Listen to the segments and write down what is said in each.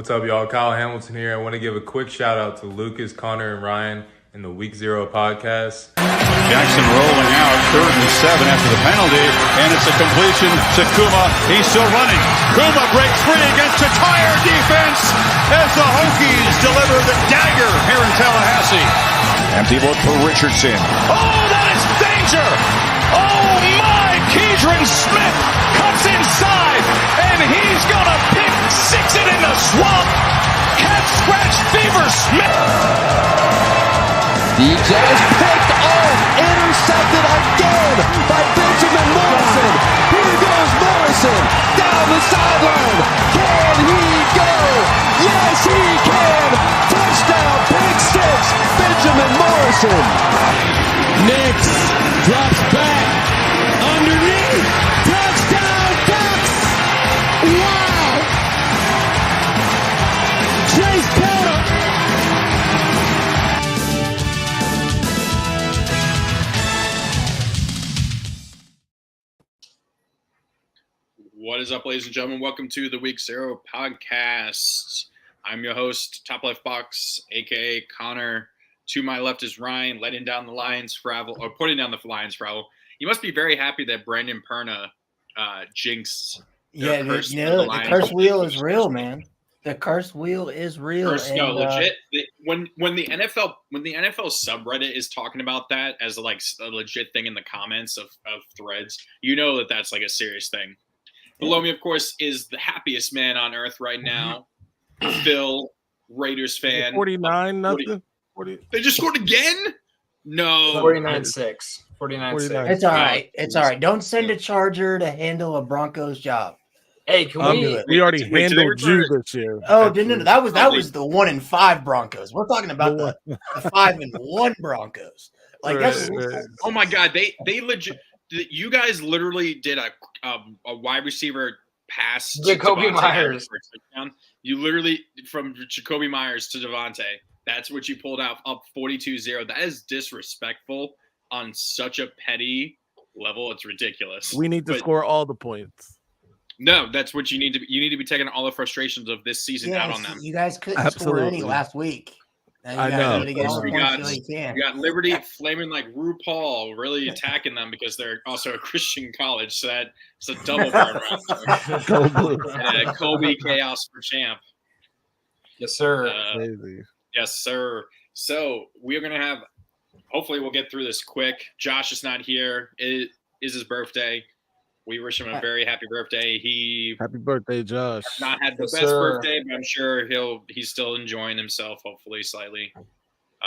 What's up, y'all? Kyle Hamilton here. I want to give a quick shout out to Lucas, Connor, and Ryan in the Week 0 podcast. Jackson rolling out, 3rd and 7 after the penalty, and it's a completion to Kuma. He's still running. Kuma breaks free against a tired defense as the Hokies deliver the dagger here in Tallahassee. Empty look for Richardson. Oh, that is danger! Oh my! Keidron Smith cuts inside, and he's gonna pick six it in the swamp. Cat scratch fever Smith. DJ is picked off, intercepted again by Benjamin Morrison. Here goes Morrison down the sideline. Can he go? Yes, he can. Touchdown, pick six, Benjamin Morrison. Nix drops back underneath. Touchdown, Ducks. Wow. Chase Taylor. What is up, ladies and gentlemen? Welcome to the Week 0 podcast. I'm your host, Top Left Box, a.k.a. Connor. To my left is Ryan, letting down the Lions Fravel, or putting down the Lions Fravel. You must be very happy that Brandon Perna jinxed. Yeah, the curse wheel is real, man. The curse wheel is real. Legit. When the NFL subreddit is talking about that as like a legit thing in the comments of threads, you know that that's like a serious thing. Below me, of course, is the happiest man on earth right now, Phil, Raiders fan. 49-0. They just scored again? No. 49-6. 49-6. It's all right. It's all right. Don't send a Charger to handle a Broncos job. Hey, can we already handled you this year. Oh, no, that was the 1-5 Broncos. We're talking about the 5-1 Broncos. Like that's oh my God, they legit. You guys literally did a wide receiver pass to Jacoby Myers. For a touchdown. You literally from Jacoby Myers to Devontae. That's what you pulled out up 42-0. That is disrespectful on such a petty level. It's ridiculous. We need to score all the points. No, that's what you need to. You need to be taking all the frustrations of this season out on them. You guys couldn't score any last week. I know. We got Liberty flaming like RuPaul, really attacking them because they're also a Christian college. So it's a double burn right there. Kobe chaos for champ. Yes, sir. Yes, sir. So we're gonna have. Hopefully, we'll get through this quick. Josh is not here. It is his birthday. We wish him a very happy birthday. Happy birthday, Josh. Not had the best birthday, but I'm sure he's still enjoying himself, hopefully slightly.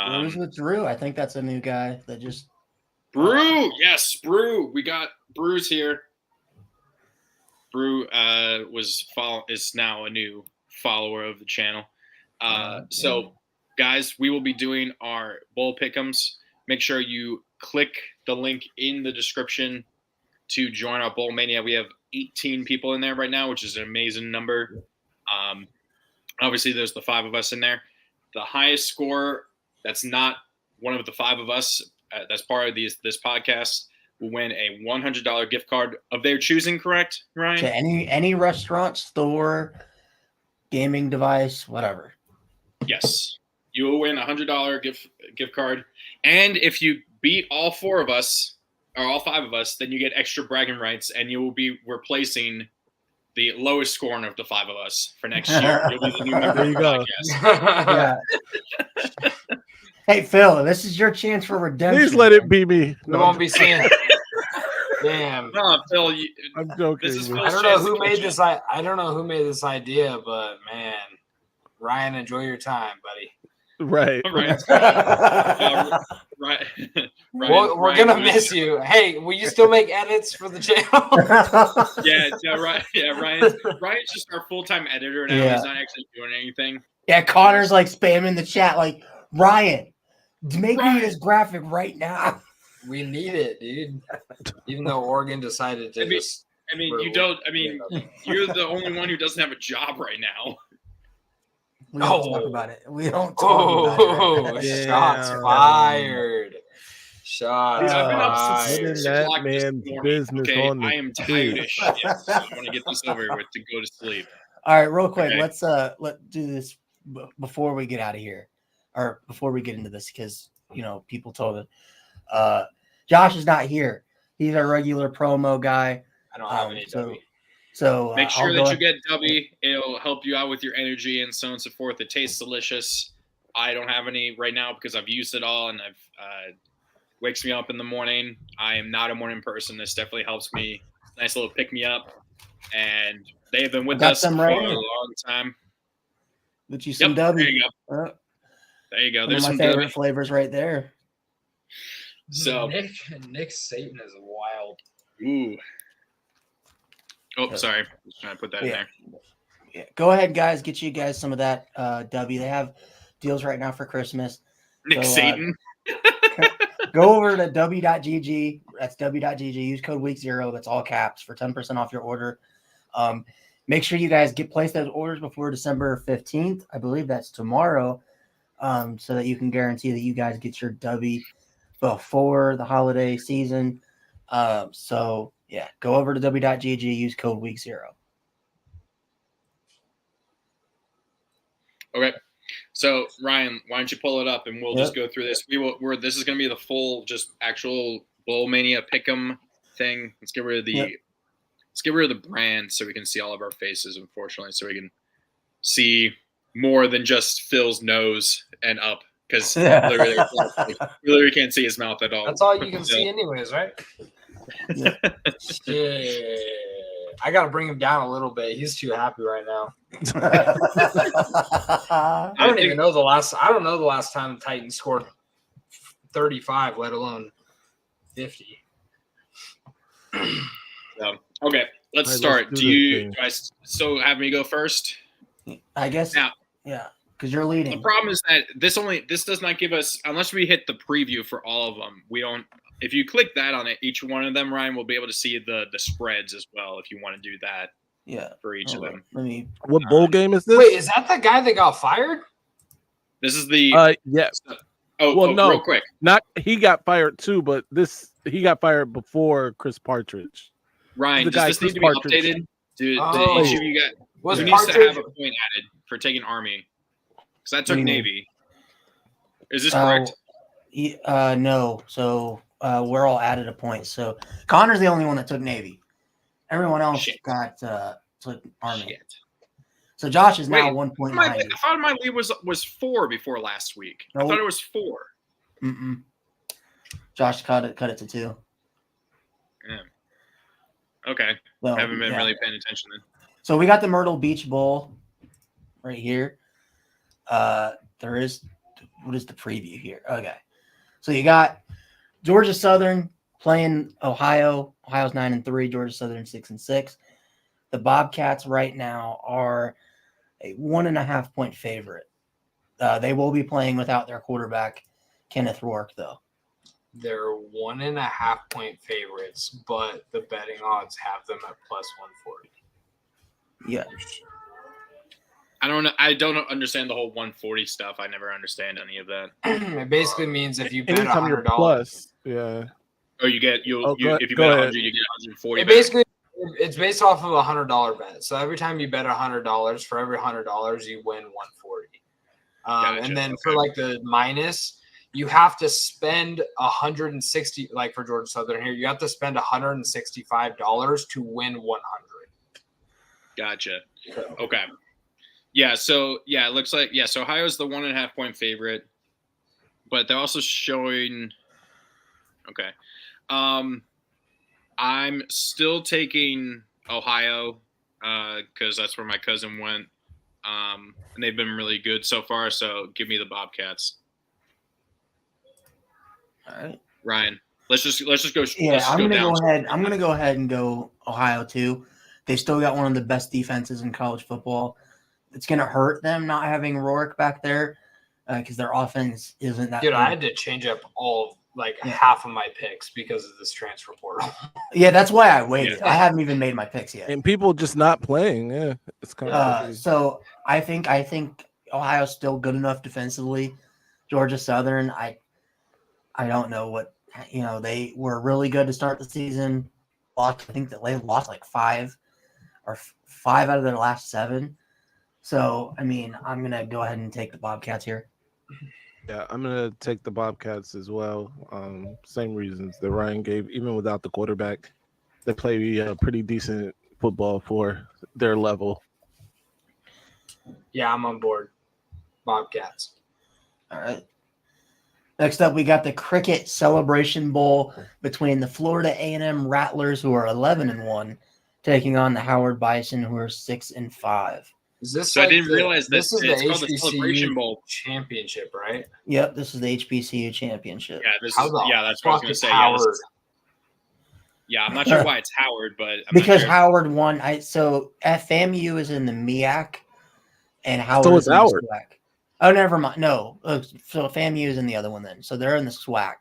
Brews with Drew. I think that's a new guy that just Brew. Yes, Brew. We got Brews here. Brew is now a new follower of the channel. So, guys, we will be doing our bowl pick'ems. Make sure you click the link in the description to join our Bowl Mania. We have 18 people in there right now, which is an amazing number. Obviously, there's the 5 of us in there. The highest score that's not one of the 5 of us that's part of this podcast will win a $100 gift card of their choosing, correct, Ryan? To any restaurant, store, gaming device, whatever. Yes. You will win a $100 gift card. And if you beat all 4 of us, or all 5 of us, then you get extra bragging rights, and you will be replacing the lowest scoring of the 5 of us for next year. You'll be the new member There you go. Yeah. Hey, Phil, this is your chance for redemption. Please let it be me. We won't be seeing it. Damn. No, Phil, I'm joking. I don't know who made this. I don't know who made this idea, but man, Ryan, enjoy your time, buddy. Right. Right. We're gonna miss you. Hey, will you still make edits for the channel? Right. Yeah, Ryan's just our full-time editor now. Yeah. He's not actually doing anything. Yeah, Connor's like spamming the chat, like Ryan, make me this graphic right now. We need it, dude. Even though Oregon decided to. You're the only one who doesn't have a job right now. We don't talk about it. We don't talk about it. Yeah. Shots fired. Shots I've been up fired. since that man's business on the I am tired as shit. So I want to get this over with to go to sleep. All right, real quick. Okay. Let's do this before we get out of here, or before we get into this, because people told it. Josh is not here. He's our regular promo guy. I don't have any W. So Make sure that you get W. It'll help you out with your energy and so on and so forth. It tastes delicious. I don't have any right now because I've used it all and I've wakes me up in the morning. I am not a morning person. This definitely helps me. Nice little pick me up. And they have been with us for a long time. Get you some W. There you go. There you go. There's One of my favorite flavors right there. So Nick Satan is wild. Ooh. Oh, sorry. Just trying to put that in there. Yeah. Go ahead, guys. Get you guys some of that W. They have deals right now for Christmas. Nick Satan. Go over to w.gg. That's w.gg. Use code week0. That's all caps for 10% off your order. Make sure you guys place those orders before December 15th. I believe that's tomorrow. So that you can guarantee that you guys get your W before the holiday season. So yeah, go over to w.gg, use code week0. Okay. So Ryan, why don't you pull it up and we'll just go through this. This is going to be the full, just actual Bowl Mania pick'em thing. Let's get rid of the brand so we can see all of our faces, unfortunately, so we can see more than just Phil's nose and up, because literally can't see his mouth at all. That's all you can see anyways, right? Yeah. Shit. I got to bring him down a little bit. He's too happy right now. I don't know the last time the Titans scored 35, let alone 50. Okay, let's start. Do you guys still have me go first? I guess. Now, yeah, because you're leading. The problem is that this does not give us, unless we hit the preview for all of them. We don't. If you click that on each one of them, Ryan, we'll be able to see the spreads as well. If you want to do that, for each of them. What bowl game is this? Wait, is that the guy that got fired? This is the yeah. No, real quick. He got fired too, but he got fired before Chris Partridge. Ryan, does this need to be updated? The issue you got? Who needs to have a point added for taking Army? Because that took Navy. Is this correct? No. So we're all added a point. So Connor's the only one that took Navy. Everyone else took Army. Shit. So Josh is now 1 point behind. I thought my lead was 4 before last week. I thought it was 4. Josh cut it to 2. Yeah. Okay. Well, haven't been really paying attention then. So we got the Myrtle Beach Bowl right here. What is the preview here? Okay. So you got Georgia Southern playing Ohio. Ohio's 9-3, Georgia Southern 6-6. The Bobcats right now are a 1.5 point favorite. They will be playing without their quarterback, Kenneth Rourke, though. They're 1.5 point favorites, but the betting odds have them at plus 140. Yeah. I don't know. I don't understand the whole 140 stuff. I never understand any of that. It basically means if you bet Anytime you're $100, plus, yeah. Oh, if you bet 100, you get 140. It's based off of a $100 bet. So every time you bet $100, for every $100, you win 140. Gotcha. And then for like the minus, you have to spend 160, like for Georgia Southern here, you have to spend $165 to win 100. Gotcha. Okay. Yeah. So it looks like so Ohio's the 1.5 point favorite, but they're also showing. Okay. I'm still taking Ohio because that's where my cousin went, and they've been really good so far. So give me the Bobcats. All right, Ryan. Let's just go. Yeah, I'm gonna go ahead. I'm gonna go ahead and go Ohio too. They still got one of the best defenses in college football. It's gonna hurt them not having Rourke back there because their offense isn't that. Dude, good. I had to change up half of my picks because of this transfer portal. Yeah, that's why I waited. I haven't even made my picks yet. And people just not playing. Yeah, it's kind of so I think Ohio's still good enough defensively. Georgia Southern, I don't know what they were really good to start the season. I think that they lost like 5. are 5 out of their last 7. So, I mean, I'm going to go ahead and take the Bobcats here. Yeah, I'm gonna take the Bobcats as well. Same reasons that Ryan gave. Even without the quarterback, they play pretty decent football for their level. Yeah, I'm on board. Bobcats. All right. Next up, we got the Cricket Celebration Bowl between the Florida A&M Rattlers, who are 11-1, taking on the Howard Bison, who are 6-5. Is this So I like didn't realize that this is it's the called the Celebration HBCU Bowl. championship, right? Yep, this is the HBCU championship. Yeah, this How is the that's what I was fuck gonna is say. Howard? Yeah, I'm not sure why it's Howard, but I'm Because not sure. Howard won. So FAMU is in the MEAC, and Howard So is it's in Howard. the SWAC. Oh, never mind. No, so FAMU is in the other one then. So they're in the SWAC.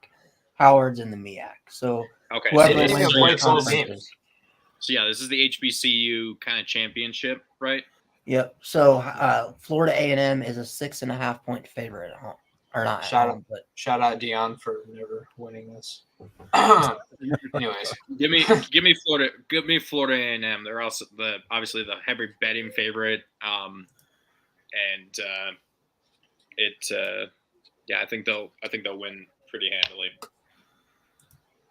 Howard's in the MEAC. So Okay, whoever They didn't wins even play those close conferences. games. so yeah, this is the HBCU kind of championship, right? Yep. So Florida A&M is a 6.5 point favorite at home, or not Shout at home, but Shout out Dion for never winning this. Anyways, Give me Florida A&M. They're also obviously the heavy betting favorite. I think they'll win pretty handily.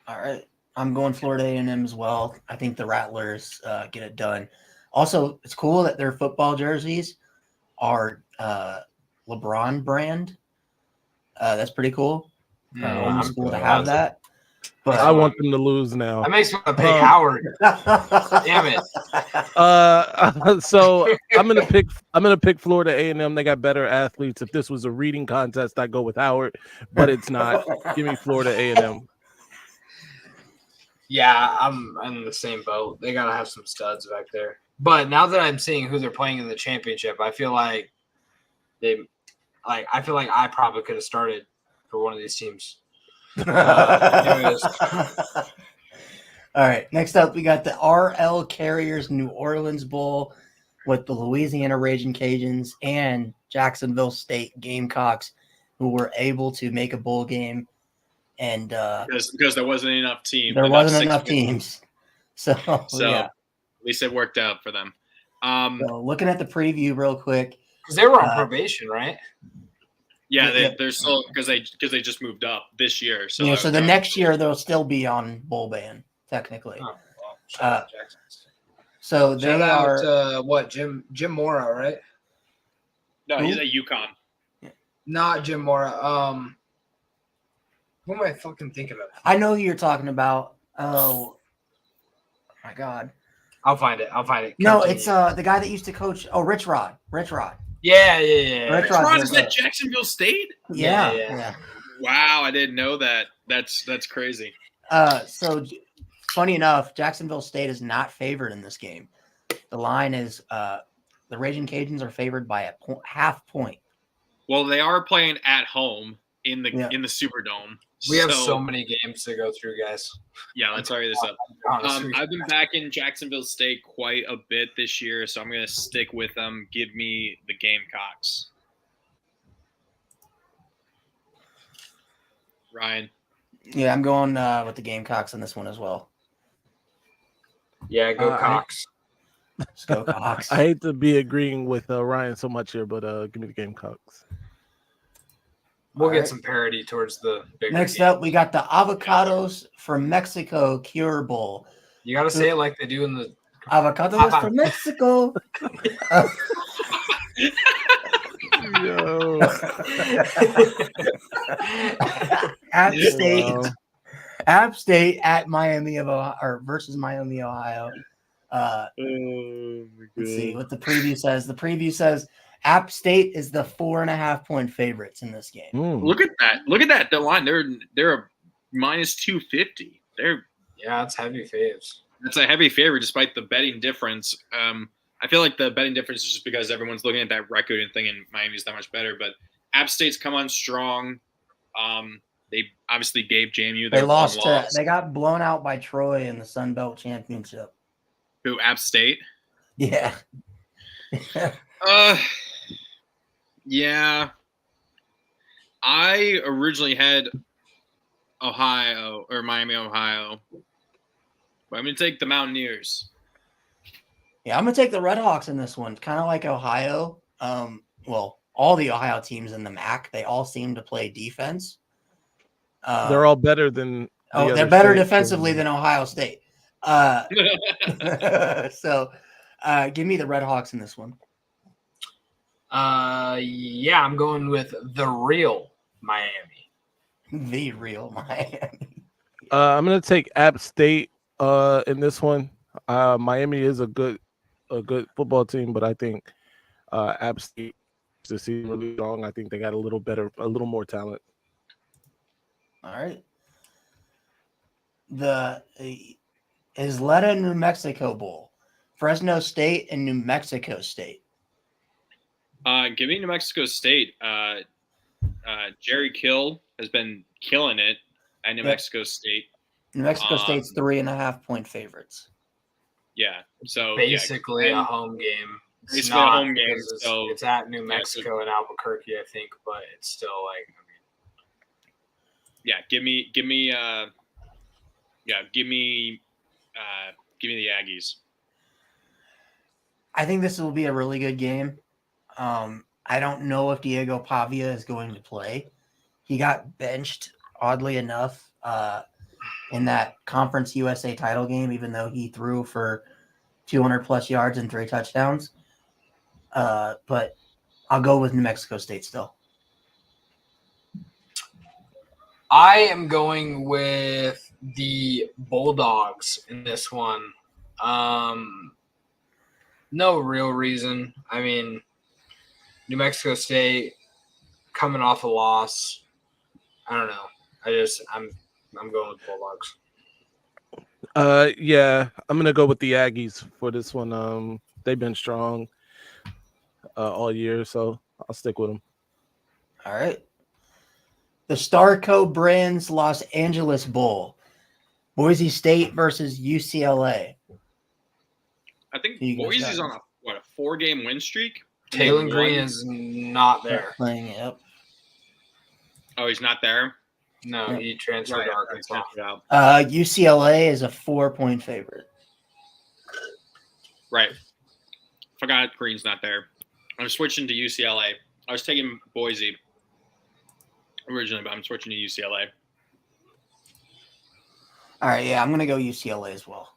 all right. I'm going Florida A&M as well. I think the Rattlers get it done. Also, it's cool that their football jerseys are LeBron brand. That's pretty cool. Almost cool to have that. But I want them to lose now. that makes me want to pay Howard. Damn it! So I'm gonna pick Florida A&M. They got better athletes. If this was a reading contest, I'd go with Howard, but it's not. Give me Florida A&M. Yeah, I'm in the same boat. They gotta have some studs back there. But now that I'm seeing who they're playing in the championship, I feel like I probably could have started for one of these teams. Anyways. All right. Next up, we got the RL Carriers New Orleans Bowl with the Louisiana Raging Cajuns and Jacksonville State Gamecocks, who were able to make a bowl game. And Because there wasn't enough teams. there wasn't enough teams. So yeah. At least it worked out for them. So looking at the preview real quick. Because they were on probation, right? Yeah, they're still because they just moved up this year. So Yeah, so the next year they'll still be on bowl ban, technically. Oh, well, shout out Jackson. So they Shout are out Jim Mora, right? No, he's at UConn. Not Jim Mora. Who am I fucking thinking of? I know who you're talking about. Oh my god. I'll find it. No, Continue. it's the guy that used to coach. Oh, Rich Rod. Yeah. Rich Rod. Ron is at Jacksonville State. Yeah. Wow, I didn't know that. That's crazy. So funny enough, Jacksonville State is not favored in this game. The line is the Raging Cajuns are favored by a half point. Well, they are playing at home in the Superdome. We have so many games to go through, guys. Yeah, let's hurry this up. Honestly. I've been back in Jacksonville State quite a bit this year, so I'm going to stick with them. Give me the Gamecocks. Ryan. Yeah, I'm going with the Gamecocks on this one as well. Yeah, go Cox. Let's go Cox. I hate to be agreeing with Ryan so much here, but give me the Gamecocks. We'll All get right. some parity towards the bigger Next game. up, we got the Avocados from Mexico Cure Bowl. You got to say it like they do in the. Avocados from Mexico. Yo. App State at Miami of Ohio, or versus Miami, Ohio. Let's see what the preview says. The preview says App State is the 4.5 point favorites in this game. Look at that. The line. They're a minus 250. Yeah, it's heavy faves. That's a heavy favor despite the betting difference. I feel like the betting difference is just because everyone's looking at that record and thinking Miami's that much better. But App State's come on strong. They obviously gave JMU They their lost one loss. they got blown out by Troy in the Sun Belt Championship. Who, App State? Yeah. Yeah. I originally had Miami, Ohio. But I'm going to take the Mountaineers. Yeah, I'm gonna take the Redhawks in this one. Kind of like Ohio. Well, all the Ohio teams in the MAC, they all seem to play defense. They're all better than. They're better defensively than Ohio State. So, give me the Redhawks in this one. Yeah, I'm going with the real Miami. The real Miami. I'm gonna take App State in this one. Miami is a good football team, but I think App State to see really strong. I think they got a little more talent. All right. The Isleta, New Mexico Bowl, Fresno State and New Mexico State. Give me New Mexico State. Jerry Kill has been killing it at New Mexico State. New Mexico State's 3.5-point favorites. Yeah, so basically a home game. It's a home game. So it's at New Mexico and Albuquerque, I think, but it's still like. Give me the Aggies. I think this will be a really good game. I don't know if Diego Pavia is going to play. He got benched, oddly enough, in that Conference USA title game, even though he threw for 200-plus yards and 3 touchdowns. But I'll go with New Mexico State still. I am going with the Bulldogs in this one. No real reason. I mean, New Mexico State coming off a loss. I don't know. I'm going with Bulldogs. Yeah, I'm gonna go with the Aggies for this one. They've been strong all year, so I'll stick with them. All right. The Starco Brands Los Angeles Bowl, Boise State versus UCLA. I think Boise's on a 4-game win streak. Taylor Green is not there. Playing it up. Oh, he's not there? No, he transferred to Arkansas. UCLA is a 4-point favorite. Right. Forgot Green's not there. I'm switching to UCLA. I was taking Boise originally, but I'm switching to UCLA. All right, yeah, I'm going to go UCLA as well.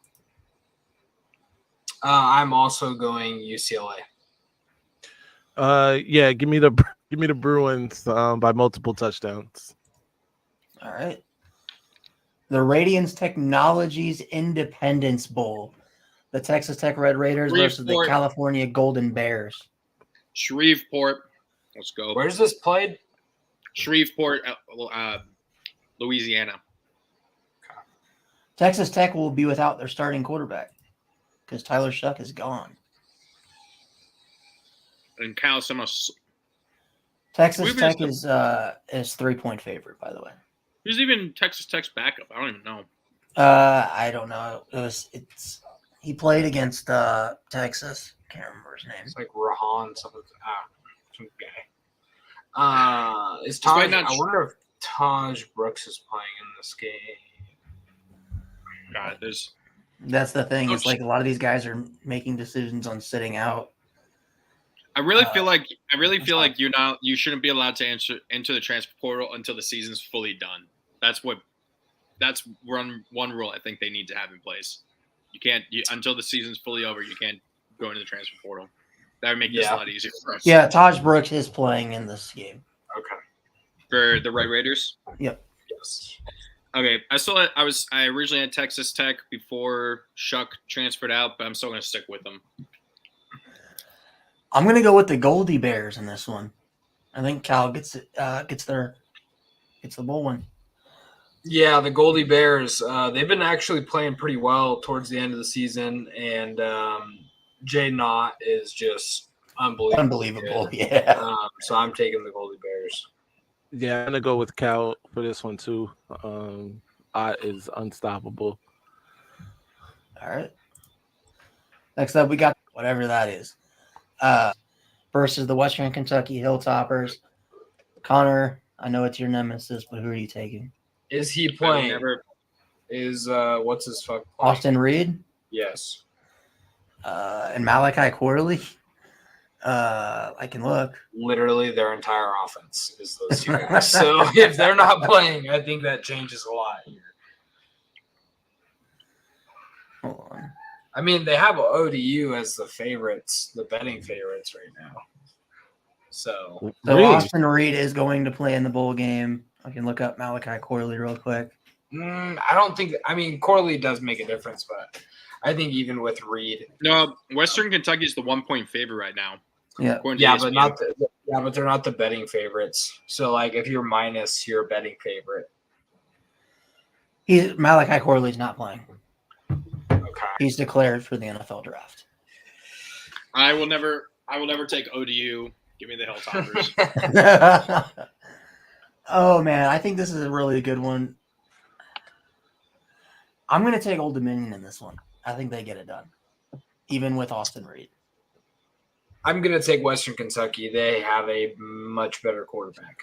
I'm also going UCLA. Yeah, give me the Bruins by multiple touchdowns. All right. The Radiance Technologies Independence Bowl, the Texas Tech Red Raiders versus the California Golden Bears. Shreveport. Let's go. Where's this played? Shreveport, Louisiana. Texas Tech will be without their starting quarterback because Tyler Shuck is gone. And Cal Summers. Texas Tech is 3-point favorite, by the way. Who's even Texas Tech's backup? I don't even know. I don't know. He played against Texas. Can't remember his name. It's like Rahan, some guy. Is Taj? I wonder if Taj Brooks is playing in this game. God, that's the thing. It's like a lot of these guys are making decisions on sitting out. I really feel like you shouldn't be allowed to enter the transfer portal until the season's fully done. That's one rule I think they need to have in place. You can't until the season's fully over. You can't go into the transfer portal. That would make this a lot easier for us. Yeah, Taj Brooks is playing in this game. Okay. For the Red Raiders? Yep. Yes. Okay. I originally had Texas Tech before Shuck transferred out, but I'm still gonna stick with them. I'm gonna go with the Goldie Bears in this one. I think Cal gets the bowl win. Yeah, the Goldie Bears. They've been actually playing pretty well towards the end of the season, and Jay Knott is just unbelievable. Unbelievable, yeah. So I'm taking the Goldie Bears. Yeah, I'm gonna go with Cal for this one too. Is unstoppable. All right. Next up, we got whatever that is. Versus the Western Kentucky Hilltoppers. Connor, I know it's your nemesis, but who are you taking? Is he playing? What's his fuck? Austin Reed? Yes. And Malachi Corley. I can look. Literally their entire offense is those two guys. So if they're not playing, I think that changes a lot here. Hold on. I mean, they have ODU as the favorites, the betting favorites right now. So Austin Reed is going to play in the bowl game. I can look up Malachi Corley real quick. I don't think – I mean, Corley does make a difference, but I think even with Reed – No, Western Kentucky is the 1-point favorite right now. Yeah. Yeah, but but they're not the betting favorites. So, like, if you're minus, you're a betting favorite. Malachi Corley's not playing. Okay. He's declared for the NFL draft. I will never take ODU. Give me the Hilltoppers. Oh, man. I think this is a really good one. I'm going to take Old Dominion in this one. I think they get it done, even with Austin Reed. I'm going to take Western Kentucky. They have a much better quarterback.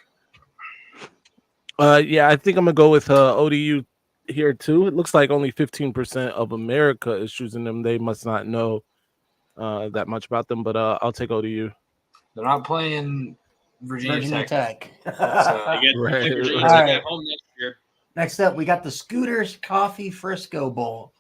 Yeah, I think I'm going to go with ODU here, too. It looks like only 15% of America is choosing them. They must not know that much about them, but I'll take ODU. They're not playing Virginia Tech. They get Virginia Tech Right. at home next year. Next up, we got the Scooters Coffee Frisco Bowl.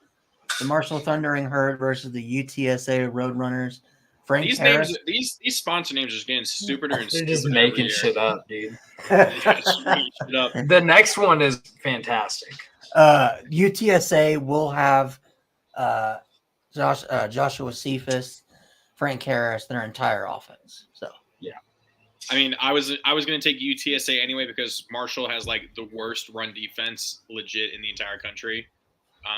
The Marshall Thundering Herd versus the UTSA Roadrunners. Frank These Harris. names, these sponsor names are just getting stupider and They're stupider. just making shit up, dude. They're just making shit up. The next one is fantastic. UTSA will have Joshua Cephas, Frank Harris, their entire offense. So I mean, I was going to take UTSA anyway because Marshall has like the worst run defense legit in the entire country.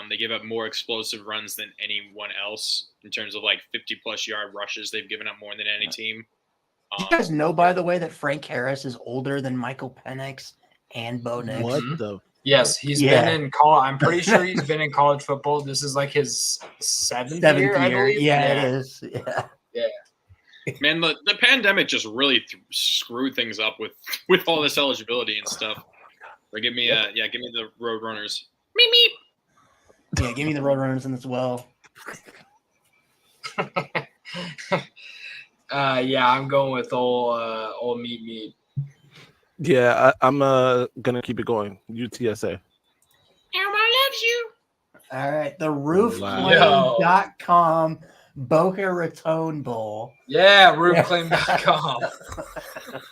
They give up more explosive runs than anyone else in terms of like 50-plus yard rushes. They've given up more than any team. do you guys know, by the way, that Frank Harris is older than Michael Penix and Bo Nix? What the? Yes, he's been in college. I'm pretty sure he's been in college football. This is like his seventh year, I believe. Yeah, it is. Yeah. Man, the pandemic just really screwed things up with all this eligibility and stuff. Or give me the Roadrunners. Meep meep. Yeah, give me the Roadrunners in as well. Yeah, I'm going with old meat. Yeah, I'm gonna keep it going. UTSA. Elmo loves you. All right, the roofclaim.com Boca Raton Bowl. Yeah, roofclaim.com.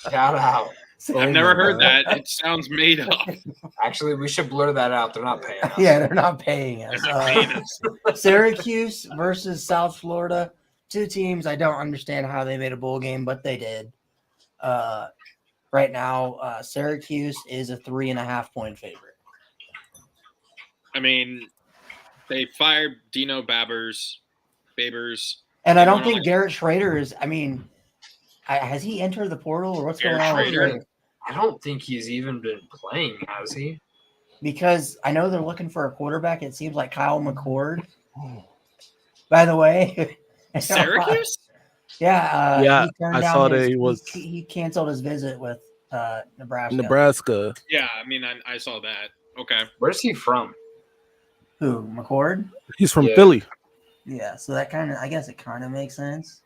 Shout out. I've never heard that. It sounds made up. Actually, we should blur that out. They're not paying us. Yeah, they're not paying us. They're not paying us. Syracuse versus South Florida. Two teams I don't understand how they made a bowl game, but they did. Right now, Syracuse is a 3.5-point favorite. I mean, they fired Dino Babers. And I don't think Garrett Schrader is, I mean, has he entered the portal or what's going on with Schrader? I don't think he's even been playing, has he? Because I know they're looking for a quarterback. It seems like Kyle McCord. By the way. Syracuse? Yeah. I saw that he canceled his visit with Nebraska. Yeah, I mean, I saw that. Okay. Where's he from? Who, McCord? He's from Philly. Yeah, so that I guess it kind of makes sense.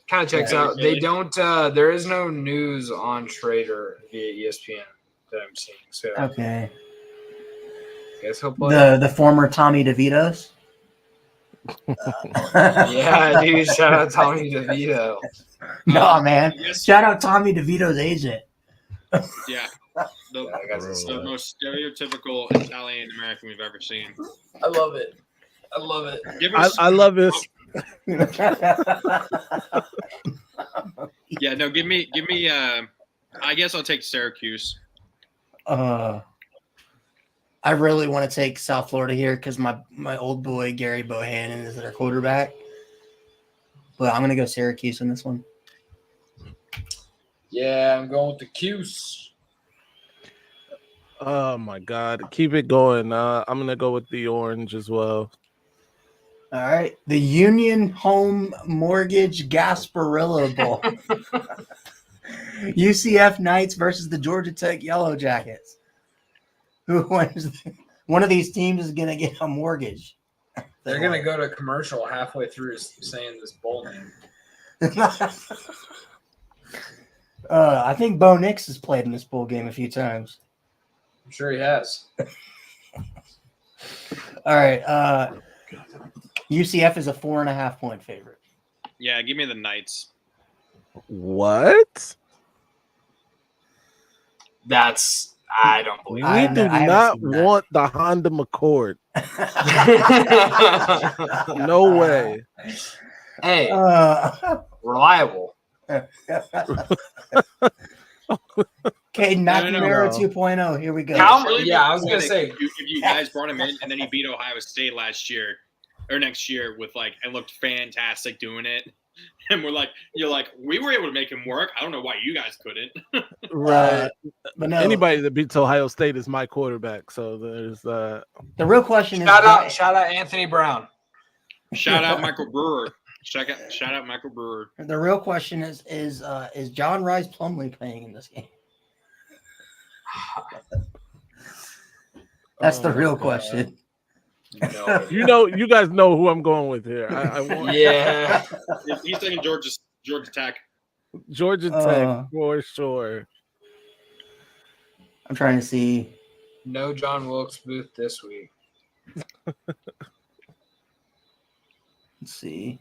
Kind of checks out. They don't, there is no news on Schrader via ESPN that I'm seeing. So okay. Guess he'll play. The former Tommy DeVito's. Yeah, dude. Shout out Tommy DeVito. No, man. Shout out Tommy DeVito's agent. Yeah. The most stereotypical Italian American we've ever seen. I love it. I love this. Yeah, no, give me I guess I'll take Syracuse. I really want to take South Florida here because my old boy Gary Bohannon is their quarterback. But I'm gonna go Syracuse in this one. Yeah, I'm going with the Cuse. Oh my God. Keep it going. I'm gonna go with the orange as well. All right. The Union Home Mortgage Gasparilla Bowl. UCF Knights versus the Georgia Tech Yellow Jackets. Who wins? One of these teams is going to get a mortgage. They're gonna go to commercial halfway through saying this bowl name. I think Bo Nix has played in this bowl game a few times. I'm sure he has. All right. UCF is a 4.5-point favorite. Yeah, give me the Knights. What? I don't believe We it. do I haven't not seen that. want the Honda McCord. No way. Hey, reliable. Okay, No. McNamara 2.0. Here we go. Yeah, I was gonna say. if you guys brought him in and then he beat Ohio State last year or next year with and looked fantastic doing it, and you're like, we were able to make him work. I don't know why you guys couldn't. Right. But no, Anybody that beats Ohio State is my quarterback. So there's the real question is Shout out Anthony Brown. Shout out Michael Brewer. Shout out Michael Brewer. the real question is John Rice Plumlee playing in this game? That's the real question. No. you guys know who I'm going with here. I want Yeah. He's taking Georgia Tech. Georgia Tech for sure. I'm trying to see. No John Wilkes Booth this week. Let's see.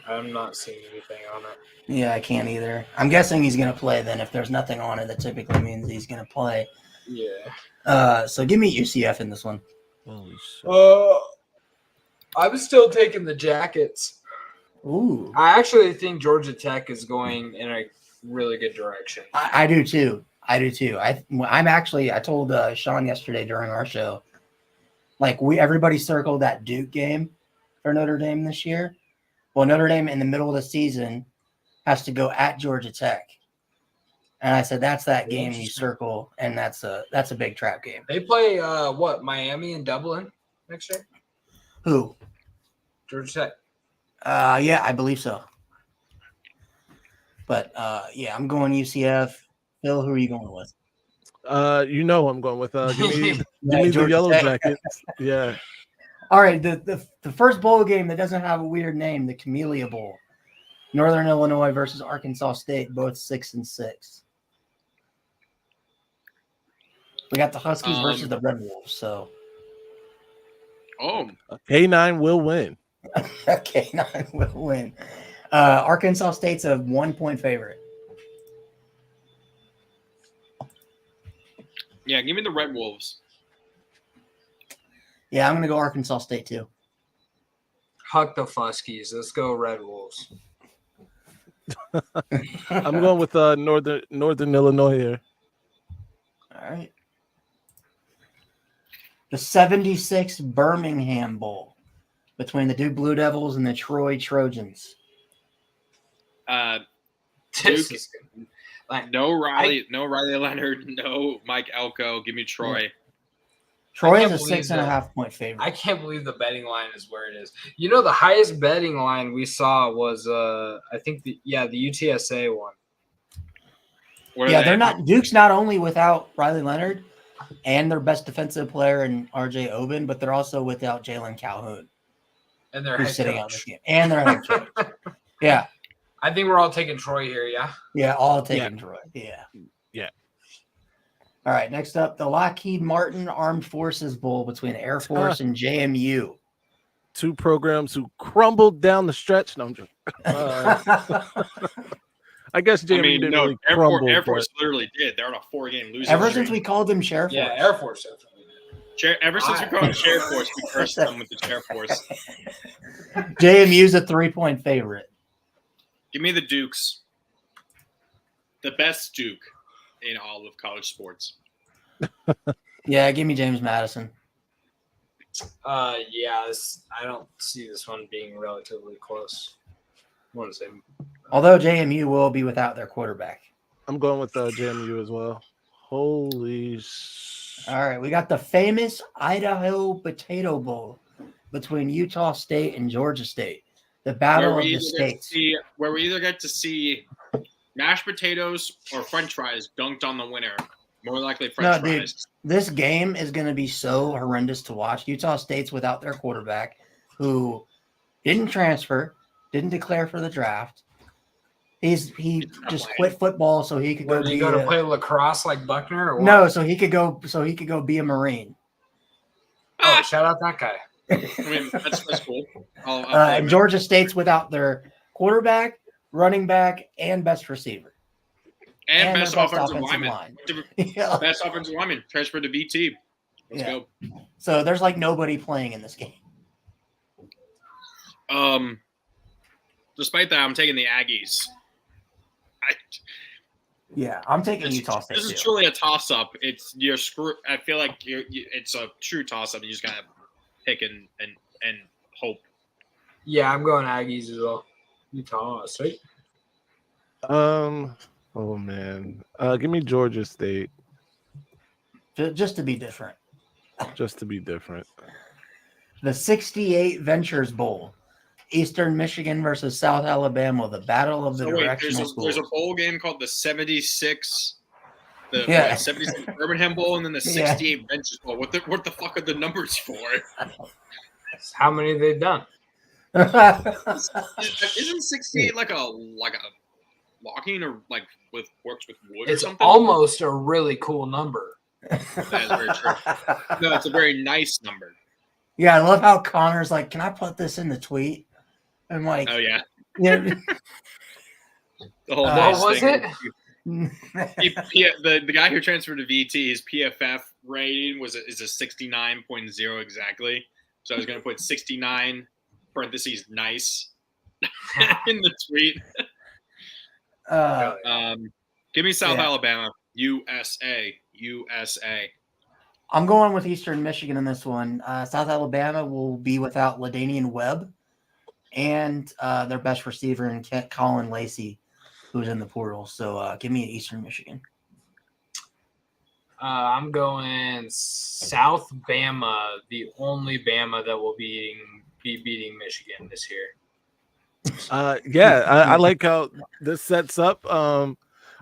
I'm not seeing anything on it. Yeah, I can't either. I'm guessing he's going to play then. If there's nothing on it, that typically means he's going to play. Yeah. So give me UCF in this one. Holy shit. I'm still taking the Jackets. Ooh. I actually think Georgia Tech is going in a really good direction. I do too. I told Sean yesterday during our show, everybody circled that Duke game for Notre Dame this year. Well, Notre Dame in the middle of the season has to go at Georgia Tech. And I said, that's that game you circle, and that's a big trap game. They play Miami and Dublin next year? Who? Georgia Tech. Yeah, I believe so. But yeah, I'm going UCF. Phil, who are you going with? You know who I'm going with. Give me the Georgia Yellow Tech. Jackets. Yeah. All right, the first bowl game that doesn't have a weird name, the Camellia Bowl. Northern Illinois versus Arkansas State, both 6-6. We got the Huskies versus the Red Wolves. So, K9 will win. K9 will win. Arkansas State's a 1-point favorite. Yeah, give me the Red Wolves. Yeah, I'm going to go Arkansas State too. Huck the Fuskies. Let's go Red Wolves. I'm going with Northern Illinois here. All right. The 76 Birmingham Bowl between the Duke Blue Devils and the Troy Trojans. This Duke, is good. no Riley Leonard, no Mike Elko. Give me Troy. Troy is a 6.5-point favorite. I can't believe the betting line is where it is. You know, the highest betting line we saw was I think the UTSA one. Yeah, they're not. Duke's not only without Riley Leonard and their best defensive player in RJ Oben, but they're also without Jalen Calhoun, And they're who's sitting out this game, and their head coach. Yeah, I think we're all taking Troy here. Yeah. yeah, all taking Troy. Yeah. All right, next up, the Lockheed Martin Armed Forces Bowl between Air Force and JMU. Two programs who crumbled down the stretch. No, I'm joking. I guess JMU didn't really crumble. Air Force literally did. They're on a 4-game losing streak. Ever since we called them Share Force. Yeah, Air Force definitely. Ever since we called them Share Force, we cursed them with the Share Force. JMU's a 3-point favorite. Give me the Dukes. The best Duke in all of college sports. Yeah, give me James Madison. I don't see this one being relatively close. I want to say, Although JMU will be without their quarterback. I'm going with JMU as well. Holy All right, we got the famous Idaho Potato Bowl between Utah State and Georgia State. The battle of the states. Where we either get to see mashed potatoes or french fries dunked on the winner More likely French dude, fries. this game is going to be so horrendous to watch. Utah State's without their quarterback, who didn't transfer, didn't declare for the draft. He just quit football so he could go. Where did he go to play lacrosse like Buckner? Or what? No, so he could go be a Marine. Oh, shout out that guy. I mean, that's cool. I'll And Georgia State's without their quarterback, running back, and best receiver. And best their offensive lineman. line. Yeah. Best offensive lineman. Transferred to VT. Let's go. So there's like nobody playing in this game. Despite that, I'm taking the Aggies. I'm taking Utah State. This is truly a toss-up. It's you're screw. I feel like it's a true toss-up. You just gotta pick and hope. Yeah, I'm going Aggies as well. Utah State. Oh man, give me Georgia State. Just to be different. Just to be different. The 68 Ventures Bowl. Eastern Michigan versus South Alabama, the battle of the directional schools. There's a bowl game called the 76, 76 Birmingham Bowl, and then the 68 Ventures Bowl. What the fuck are the numbers for? How many they've done? Isn't 68 like a locking or like works with wood or It's something? almost a really cool number. That is very true. No, it's a very nice number. Yeah, I love how Connor's like, can I put this in the tweet? I'm like, Oh yeah, yeah. the whole What nice was thing. it? The guy who transferred to VT, his PFF rating is a 69.0 exactly. So I was gonna put 69 parentheses nice in the tweet. Give me South Alabama, USA. I'm going with Eastern Michigan in this one. South Alabama will be without LaDainian Webb and their best receiver in Colin Lacey, who's in the portal. So give me Eastern Michigan. I'm going South Bama, the only Bama that will be beating Michigan this year. I like how this sets up.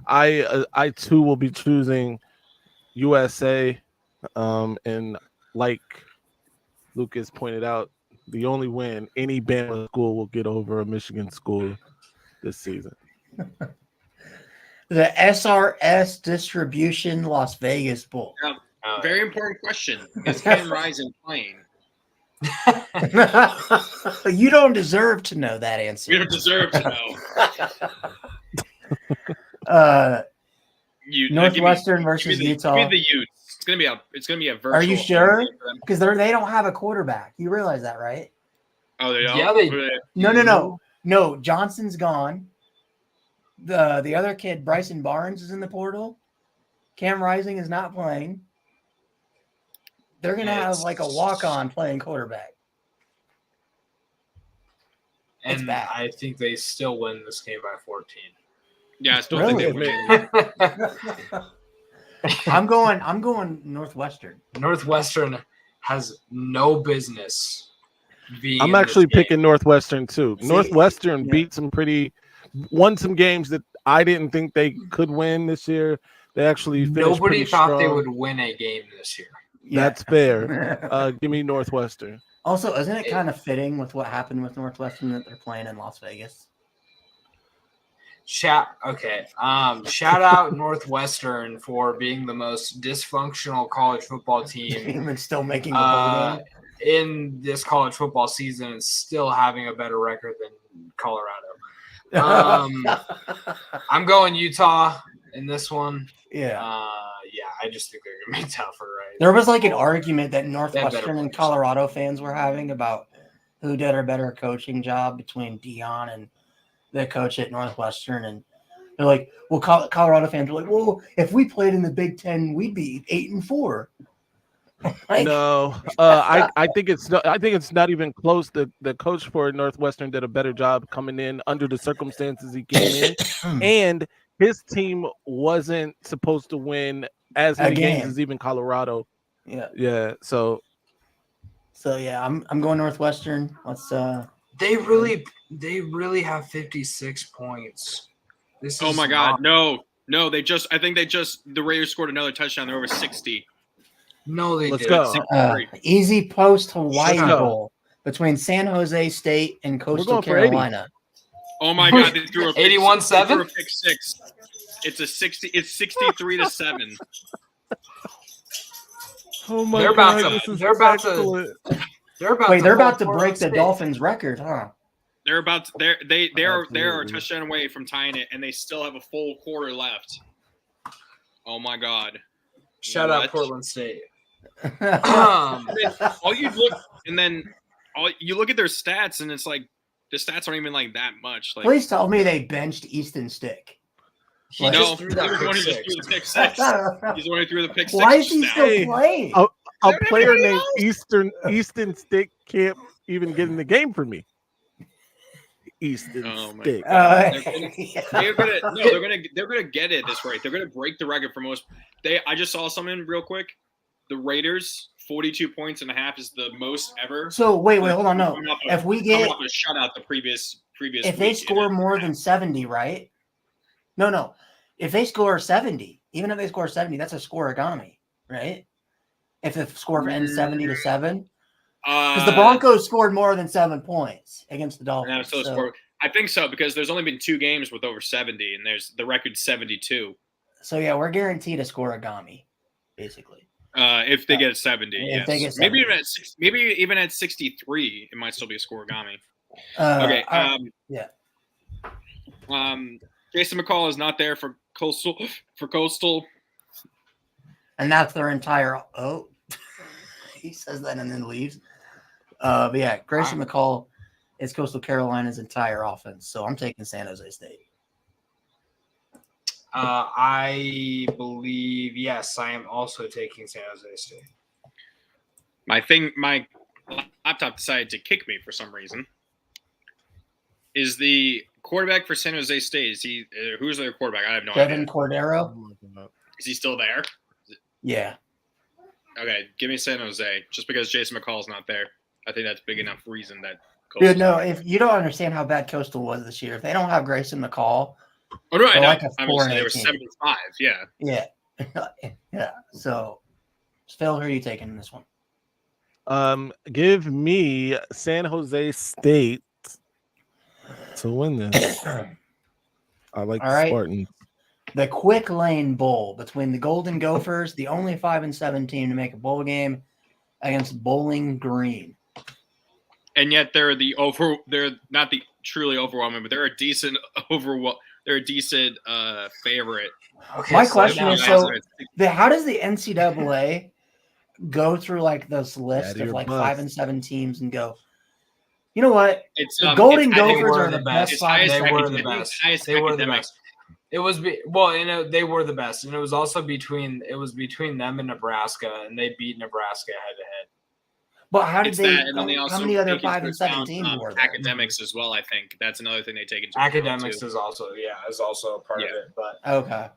I too will be choosing USA. And like Lucas pointed out, the only win any Bama school will get over a Michigan school this season. The SRS Distribution Las Vegas Bowl. Very important question. Is Ken Rising playing? You don't deserve to know that answer. You don't deserve to know. Northwestern versus Utah. Give me the Utes. It's gonna be a virtual. Are you sure? Because they don't have a quarterback. You realize that, right? Oh, they don't. Yeah, No. Johnson's gone. The other kid, Bryson Barnes, is in the portal. Cam Rising is not playing. They're gonna have like a walk-on playing quarterback. And I think they still win this game by 14. Yeah, I still think they win. I'm going Northwestern. Northwestern has no business being. I'm actually picking Northwestern too. Northwestern won some games that I didn't think they could win this year. They actually finished. Nobody thought strong. they would win a game this year. That's fair. Give me Northwestern. Also, isn't it kind of fitting with what happened with Northwestern that they're playing in Las Vegas? Shout out Northwestern for being the most dysfunctional college football team and still making the bowl game in this college football season and still having a better record than Colorado. I'm going Utah in this one. Yeah. I just think they're gonna be tougher, right? There was like an argument that Northwestern and Colorado fans were having about who did a better coaching job between Dion and the coach at Northwestern, and they're like, well, Colorado fans were like, well, if we played in the Big Ten, we'd be 8-4. No, I think it's not even close. The coach for Northwestern did a better job coming in under the circumstances he came in, and his team wasn't supposed to win as many games as even Colorado. Yeah. So yeah, I'm going Northwestern. Let's. They really have 56 points. Oh my God! No, No, the Raiders scored another touchdown. They're over 60. No, they Let's didn't. go. Easy post Hawaii Let's go. Bowl between San Jose State and Coastal going for 80. Carolina. Oh my God, they threw a 81-7? They threw a pick six. It's 63-7. Oh my They're God, about to- this is they're about to- excellent. They're about to fall break the State. Dolphins record, huh? They're about to, they are a Absolutely. touchdown away from tying it, and they still have a full quarter left. Oh my God! Shout out What? Portland State. And then all you look at their stats, and it's like the stats aren't even like that much. Like Please tell me they benched Easton Stick. He Like- just no, threw he that was the one pick who just six. threw the pick six. He's the one who threw the pick six. Why is he just still now. Hey, playing? A player named Easton Stick can't even get in the game for me. Easton Oh my Stick. They're gonna get it this rate. They're gonna break the record for most. I just saw something real quick. The Raiders 42.5 is the most ever. So wait, hold on. No, Coming off if we coming get off a shutout the previous. if they week, score more than 70, right? No. If they score 70, even if they score 70, that's a scoregami, right? If the score ends 70-7, because the Broncos scored more than 7 points against the Dolphins. I think so because there's only been 2 games with over 70, and there's the record 72. So yeah, we're guaranteed a scoregami, basically. If they get 70, if yes. they get 70. Maybe even at 63, it might still be a scoregami. Okay. Okay. Jason McCall is not there for Coastal. And that's their entire. Oh, he says that and then leaves. But yeah, Grayson McCall is Coastal Carolina's entire offense. So I'm taking San Jose State. I believe, yes, I am also taking San Jose State. My laptop decided to kick me for some reason. Is the quarterback for San Jose State? Is he? Who's their quarterback? I have no Devin idea. Cordero. Is he still there? Yeah. Okay, give me San Jose. Just because Jason McCall's not there, I think that's big enough reason that. Dude, no, if you don't understand how bad Coastal was this year, if they don't have Grayson McCall, Oh no, I they're know. like a I'm 4 just saying and they were 18. 75. Yeah. Yeah. Yeah. So, Phil, who are you taking in this one? Give me San Jose State to win this. I like All the right. Spartans. The Quick Lane Bowl between the Golden Gophers, the only 5-7 team to make a bowl game, against Bowling Green. And yet they're not the truly overwhelming, but they're a decent favorite. Okay, My so question now is, guys so how does the NCAA go through like this list Yeah, of you're like buzzed. 5-7 teams and go, you know what? It's The Golden it's- I think Gophers were are the the best. best highest They 5-7 were academic- the teams. best. highest They were the academic. best. It was they were the best, and it was also between them and Nebraska, and they beat Nebraska head to head. But how did It's they? that, and then they also How many other take into 5-7 account, teams were there? academics as well. I think that's another thing they take into account, Academics too. is also a part of Yeah. it, but Okay.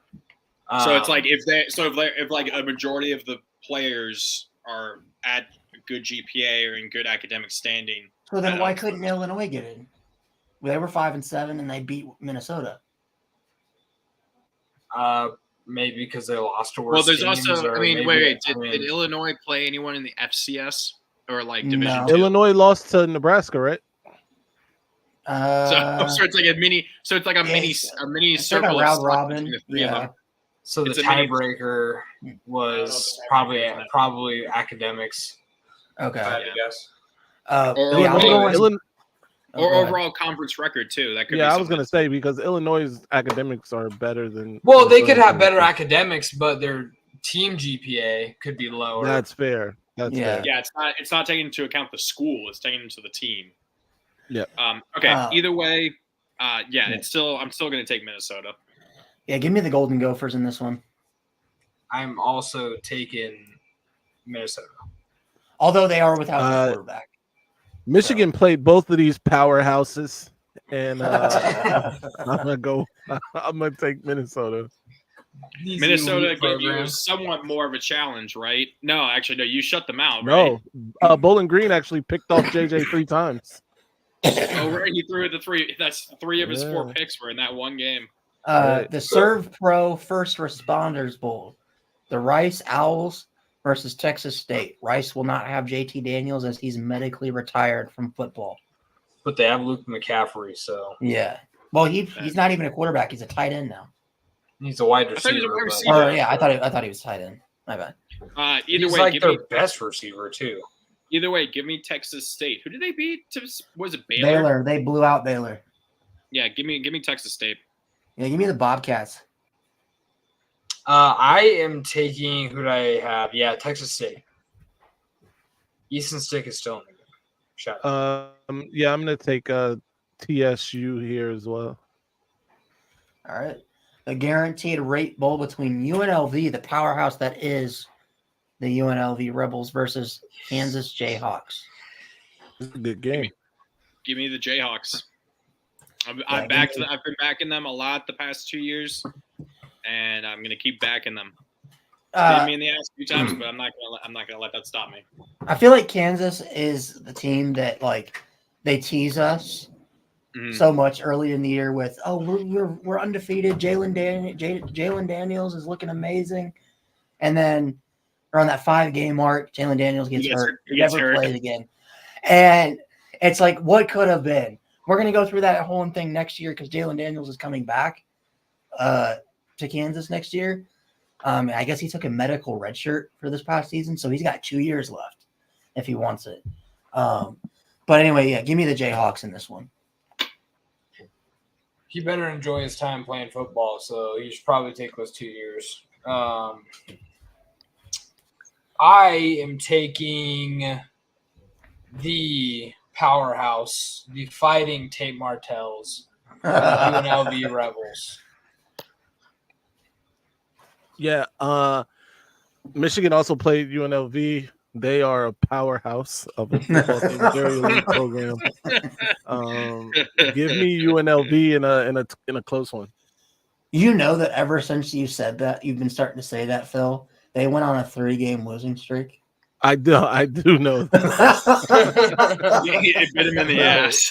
So it's like if like a majority of the players are at a good GPA or in good academic standing. So then I why don't- couldn't Illinois get in? They were 5-7 and they beat Minnesota. maybe because they lost to worse Well, there's teams, also. or I mean, maybe- wait. I mean, Did Illinois play anyone in the FCS or like No. Division II? Illinois lost to Nebraska, right? So it's like a mini. So it's like a mini it's mini it's like a circle of round stuff robin. between the three of Yeah. them. so the it's a mini- tiebreaker was probably academics. Okay. guess. Or Yeah, I'm Illinois- going- Or go ahead. overall conference record too. That could. Yeah, be I was gonna something. say because Illinois' academics are better than. Well, they could have Minnesota's. better academics, but their team GPA could be lower. That's fair. That's Yeah. fair. Yeah, it's not taking into account the school. It's taking into the team. Yeah. Okay. Uh, Either way, I'm still going to take Minnesota. Yeah, give me the Golden Gophers in this one. I'm also taking Minnesota. Although they are without Uh, their quarterback. Michigan played both of these powerhouses, and I'm gonna go. I'm gonna take Minnesota. These Minnesota elite gave you programs. somewhat more of a challenge, right? No, actually, no. You shut them out, No, right? Bowling Green actually picked off JJ 3 times. Oh, right. He threw the three. That's 3 of his 4 Yeah. picks were in that one game. The Serve Pro First Responders Bowl. The Rice Owls versus Texas State. Rice will not have JT Daniels as he's medically retired from football. But they have Luke McCaffrey, so Yeah. Well, he's not even a quarterback. He's a tight end now. he's a wide I thought he was a receiver. wide but- receiver. Or, yeah, I thought he was tight end. My bad. Either He's way, like give their me best receiver too. either way. Give me Texas State. Who did they beat? Was it Baylor? Baylor. They blew out Baylor. Yeah, give me Texas State. Yeah, give me the Bobcats. I am taking who do I have? Yeah, Texas State. Easton Stick is still in the game. Shout out. Yeah, I'm gonna take TSU here as well. All right. The Guaranteed Rate Bowl between UNLV, the powerhouse that is the UNLV Rebels, versus Kansas Jayhawks. This is a good game. Give me the Jayhawks. I've give been backing them a lot the past 2 years, and I'm gonna keep backing them. Hit me in the ass a few times, but I'm not gonna let that stop me. I feel like Kansas is the team that they tease us so much early in the year with, oh, we're undefeated. Jalen Daniels is looking amazing, and then around that 5-game mark, Jalen Daniels gets hurt. He never plays again, and it's like, what could have been? We're gonna go through that whole thing next year because Jalen Daniels is coming back to Kansas next year. I guess he took a medical red shirt for this past season, so he's got 2 years left if he wants it. But anyway, yeah, give me the Jayhawks in this one. He better enjoy his time playing football, so he should probably take those 2 years. I am taking the powerhouse, the Fighting Tate Martells, UNLV Rebels. Yeah, Michigan also played UNLV. They are a powerhouse of a football team, very elite program. Give me UNLV in a close one. You know that ever since you said that, you've been starting to say that, Phil. They went on a 3-game losing streak. I do know that. It bit him in the ass.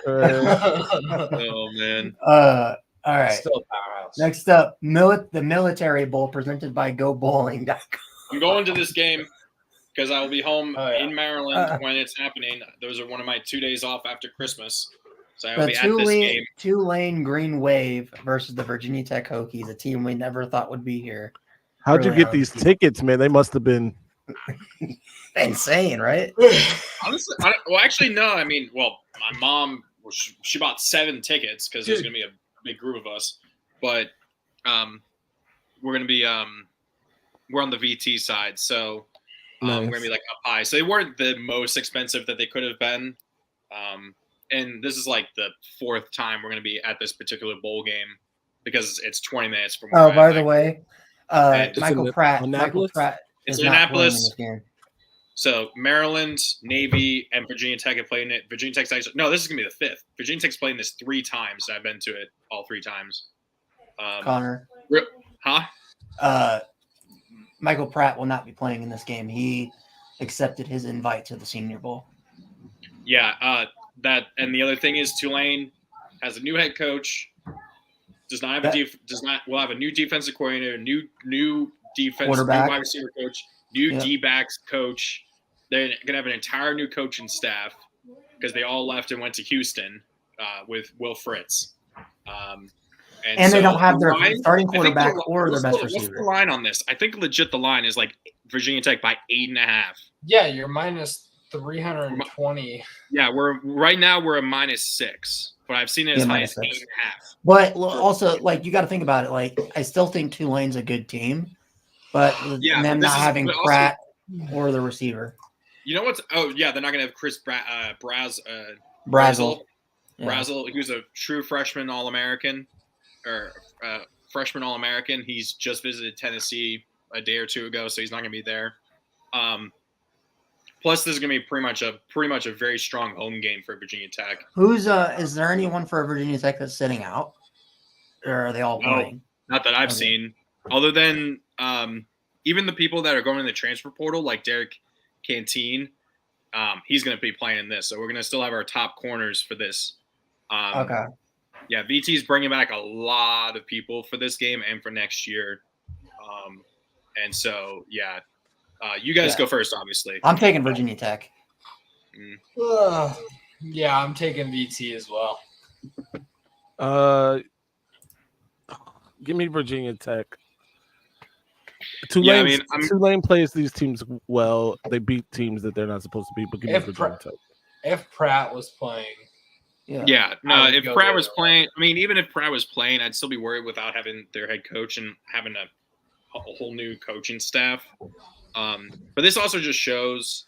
Oh man. All right. Still a powerhouse. Next up, the Military Bowl presented by GoBowling.com. I'm going to this game because I will be home yeah. in Maryland when it's happening. Those are one of my 2 days off after Christmas. So I will The be at this game. Tulane Green Wave versus the Virginia Tech Hokies, a team we never thought would be here. How'd you get these tickets, man? They must have been insane, right? Honestly, actually, no. I mean, my mom, she bought 7 tickets because there's going to be a big group of us. But we're going to be we're on the VT side, so nice. we're going to be like up high. So they weren't the most expensive that they could have been. And this is like the 4th time we're going to be at this particular bowl game because it's 20 minutes from where Oh, by the way, Michael Pratt it's is in not playing in Annapolis. this game. So Maryland, Navy, and Virginia Tech have played in it. Virginia Tech's actually this is gonna be the 5th. Virginia Tech's playing this 3 times. I've been to it all 3 times. Connor. Huh? Michael Pratt will not be playing in this game. He accepted his invite to the Senior Bowl. Yeah, that and the other thing is Tulane has a new head coach. Will have a new defensive coordinator, new defense, new wide receiver coach, new D-backs coach. They're gonna have an entire new coaching staff because they all left and went to Houston with Will Fritz. And they don't have their starting quarterback or their best receiver. What's the line on this? I think legit the line is like Virginia Tech by 8.5. Yeah, you're minus 320. Yeah, we're a -6, but I've seen it as high as 8.5. But also, you got to think about it. I still think Tulane's a good team, but them not having Pratt or the receiver. You know what's? Oh yeah, they're not gonna have Chris Brazel. Brazel, who's a true freshman All-American, He's just visited Tennessee a day or 2 ago, so he's not gonna be there. Plus, this is gonna be pretty much a very strong home game for Virginia Tech. Is there anyone for Virginia Tech that's sitting out, or are they all playing? Not that I've seen, other than even the people that are going in the transfer portal, like Derek Canteen. He's gonna be playing in this, so we're gonna still have our top corners for this. Okay. Yeah, VT's bringing back a lot of people for this game and for next year. And so, yeah, you guys go first, obviously. I'm taking Virginia Tech. Yeah, I'm taking VT as well. Give me Virginia Tech. Tulane plays these teams well. They beat teams that they're not supposed to beat, but give me Virginia Tech. If Pratt was playing. Yeah. No, if Pratt was playing, I mean, even if Pratt was playing, I'd still be worried without having their head coach and having a whole new coaching staff. But this also just shows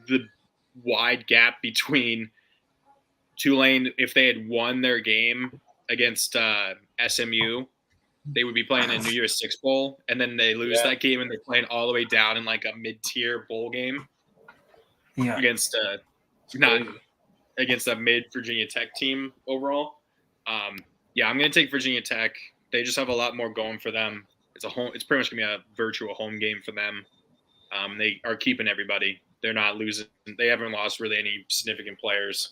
the wide gap between Tulane. If they had won their game against SMU, they would be playing a New Year's Six bowl, and then they lose that game, and they're playing all the way down in like a mid-tier bowl game against a mid Virginia Tech team overall. I'm going to take Virginia Tech. They just have a lot more going for them. It's pretty much going to be a virtual home game for them. They are keeping everybody. They're not losing. They haven't lost really any significant players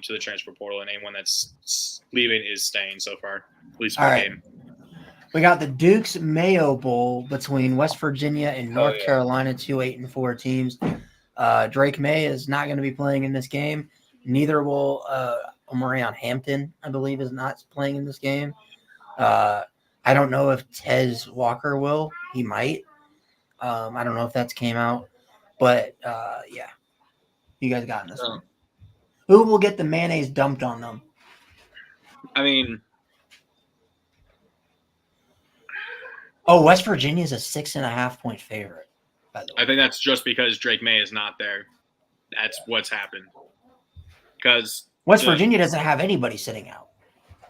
to the transfer portal, and anyone that's leaving is staying so far, at least for the game. We got the Duke's Mayo Bowl between West Virginia and North Carolina, 2 8-4 teams. Drake May is not going to be playing in this game. Neither will Omarion Hampton, I believe, is not playing in this game. I don't know if Tez Walker will. He might. I don't know if that's came out. But, you guys got in this one. Who will get the mayonnaise dumped on them? I mean... Oh, West Virginia is a 6.5-point favorite, by the way. I think that's just because Drake May is not there. That's what's happened. Because West Virginia doesn't have anybody sitting out.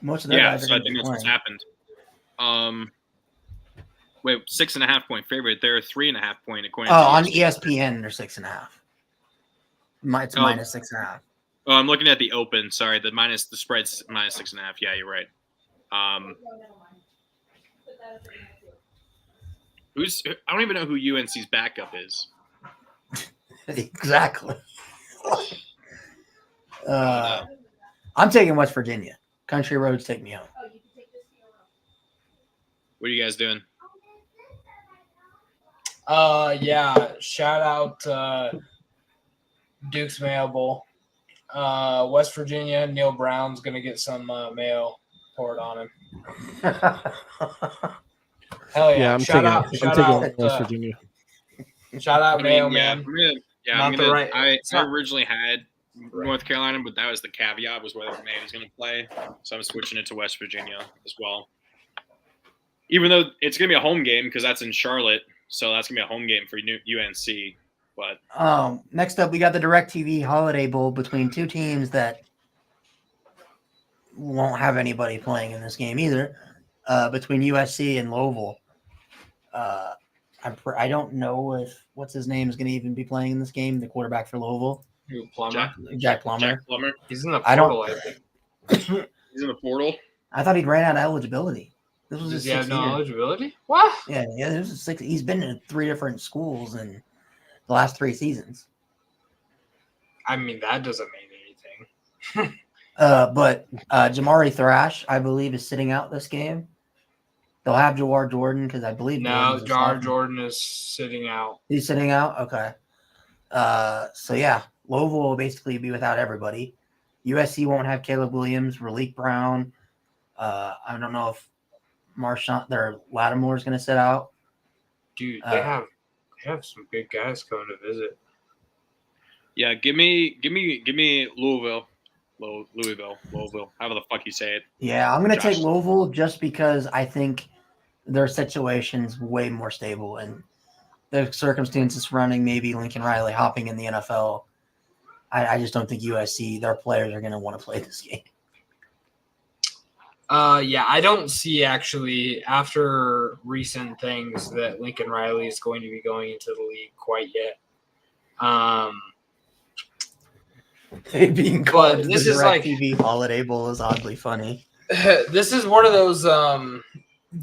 Most of their guys are so I think that's what's happened. 6.5-point favorite. They're a 3.5-point according to on ESPN, they're 6.5. It's minus 6.5. Oh, I'm looking at the open. Sorry, the spread's minus 6.5. Yeah, you're right. I don't even know who UNC's backup is. Exactly. I'm taking West Virginia. Country roads take me home. What are you guys doing? Shout out Duke's Mayo Bowl. West Virginia, Neil Brown's gonna get some mayo poured on him. Hell yeah! I'm taking West Virginia. Shout out Mayo, man. I originally had North Carolina, but that was the caveat was whether May was going to play, so I'm switching it to West Virginia as well. Even though it's going to be a home game because that's in Charlotte, so that's going to be a home game for UNC. But next up, we got the DirecTV Holiday Bowl between two teams that won't have anybody playing in this game either. Between USC and Louisville. I don't know if what's his name is going to even be playing in this game. The quarterback for Louisville, Jack Plummer. He's in the portal. I think he's in the portal. I thought he'd ran out of eligibility. This was his sixth year. Eligibility? What? Yeah. This is 6. He's been in 3 different schools in the last 3 seasons. I mean, that doesn't mean anything. But Jamari Thrash, I believe, is sitting out this game. They'll have Jawar Jordan because I believe Jawar Jordan is sitting out. He's sitting out? Okay. So, yeah, Louisville will basically be without everybody. USC won't have Caleb Williams, Raleek Brown. I don't know if Lattimore is going to sit out. Dude, they have some good guys coming to visit. Yeah, give me Louisville. Louisville, however the fuck you say it. Yeah, I'm going to take Louisville just because I think their situation's way more stable and the circumstances surrounding maybe Lincoln Riley hopping in the NFL. I just don't think USC, their players are going to want to play this game. I don't see actually after recent things that Lincoln Riley is going to be going into the league quite yet. Being called this the is like TV Holiday Bowl is oddly funny. This is one of those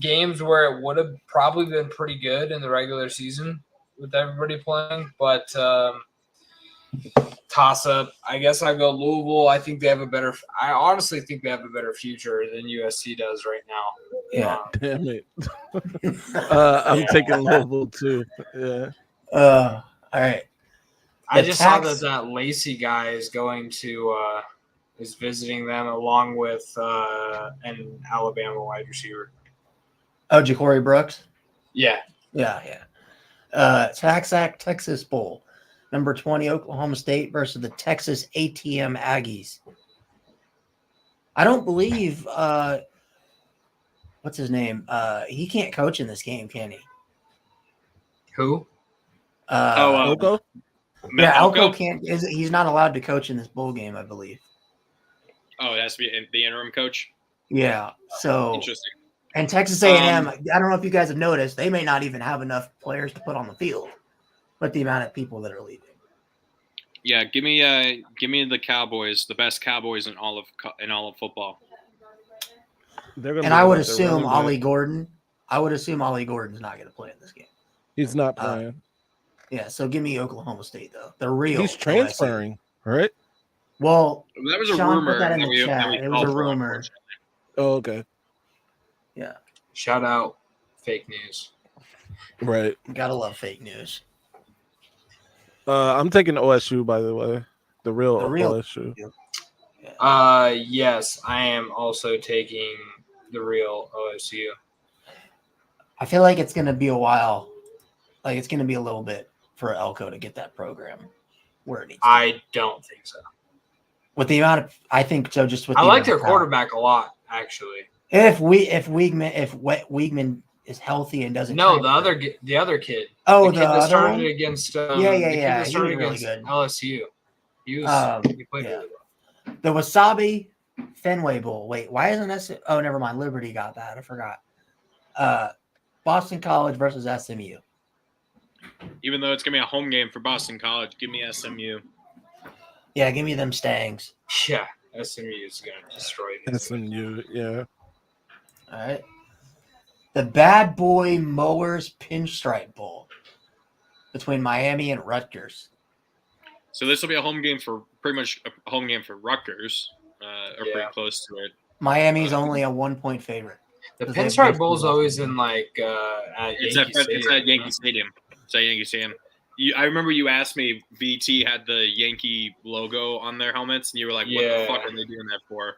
games where it would have probably been pretty good in the regular season with everybody playing, but Toss up. I guess I go Louisville. I think they have a better. I honestly think they have a better future than USC does right now. Yeah. Damn it. I'm taking Louisville too. Yeah. All right. I The just tax- saw that Lacey guy is going to is visiting them along with an Alabama wide receiver. Oh, Ja'Cory Brooks. Yeah. Yeah. Taxac Texas Bowl. Number 20, Oklahoma State versus the Texas ATM Aggies. I don't believe what's his name? He can't coach in this game, can he? Who? Oko? Yeah, Elko Elko? can't. He's not allowed to coach in this bowl game, I believe. Oh, it has to be the interim coach. Yeah. So Interesting. and Texas A&M, I don't know if you guys have noticed, they may not even have enough players to put on the field, with the amount of people that are leaving. Yeah, give me the Cowboys, the best Cowboys in all of football. And I would assume Ollie Gordon. I would assume Ollie Gordon's not going to play in this game. He's not playing. Yeah, so give me Oklahoma State though. The real. He's transferring, right? Well, That was a Sean rumor. put that in the we chat. It was fell a for, rumor. unfortunately. Oh, okay. Yeah, Shout out fake news. Right. gotta love fake news. I'm taking OSU, by the way. The real OSU. Yes, I am also taking the real OSU. I feel like it's going to be a while. Like it's going to be a little bit for Elko to get that program where it needs. I don't think so. With the amount of, I think so. Just with I the like amount their of talent. quarterback a lot, actually. If Weigman is healthy and doesn't. No, transfer. the other kid. Oh, the kid the that other started one? against. Yeah. The kid that He was started really against good. LSU. He played Yeah. really well. The Wasabi Fenway Bowl. Wait, why isn't that? Oh, never mind. Liberty got that. I forgot. Boston College versus SMU. Even though it's gonna be a home game for Boston College, give me SMU. Yeah, give me them Stangs. Yeah, SMU is going to destroy this. SMU, yeah. All right. The Bad Boy Mowers Pinstripe Bowl between Miami and Rutgers. So this will be a home game for pretty much a home game for Rutgers, or pretty close to it. Miami's only a 1-point favorite. The Because they Pinstripe basically Bowl's lost. always in like at It's Yankee Stadium. at Yankee Stadium. It's at Yankee Stadium. I remember you asked me. VT had the Yankee logo on their helmets, and you were like, "What the fuck are they doing that for?"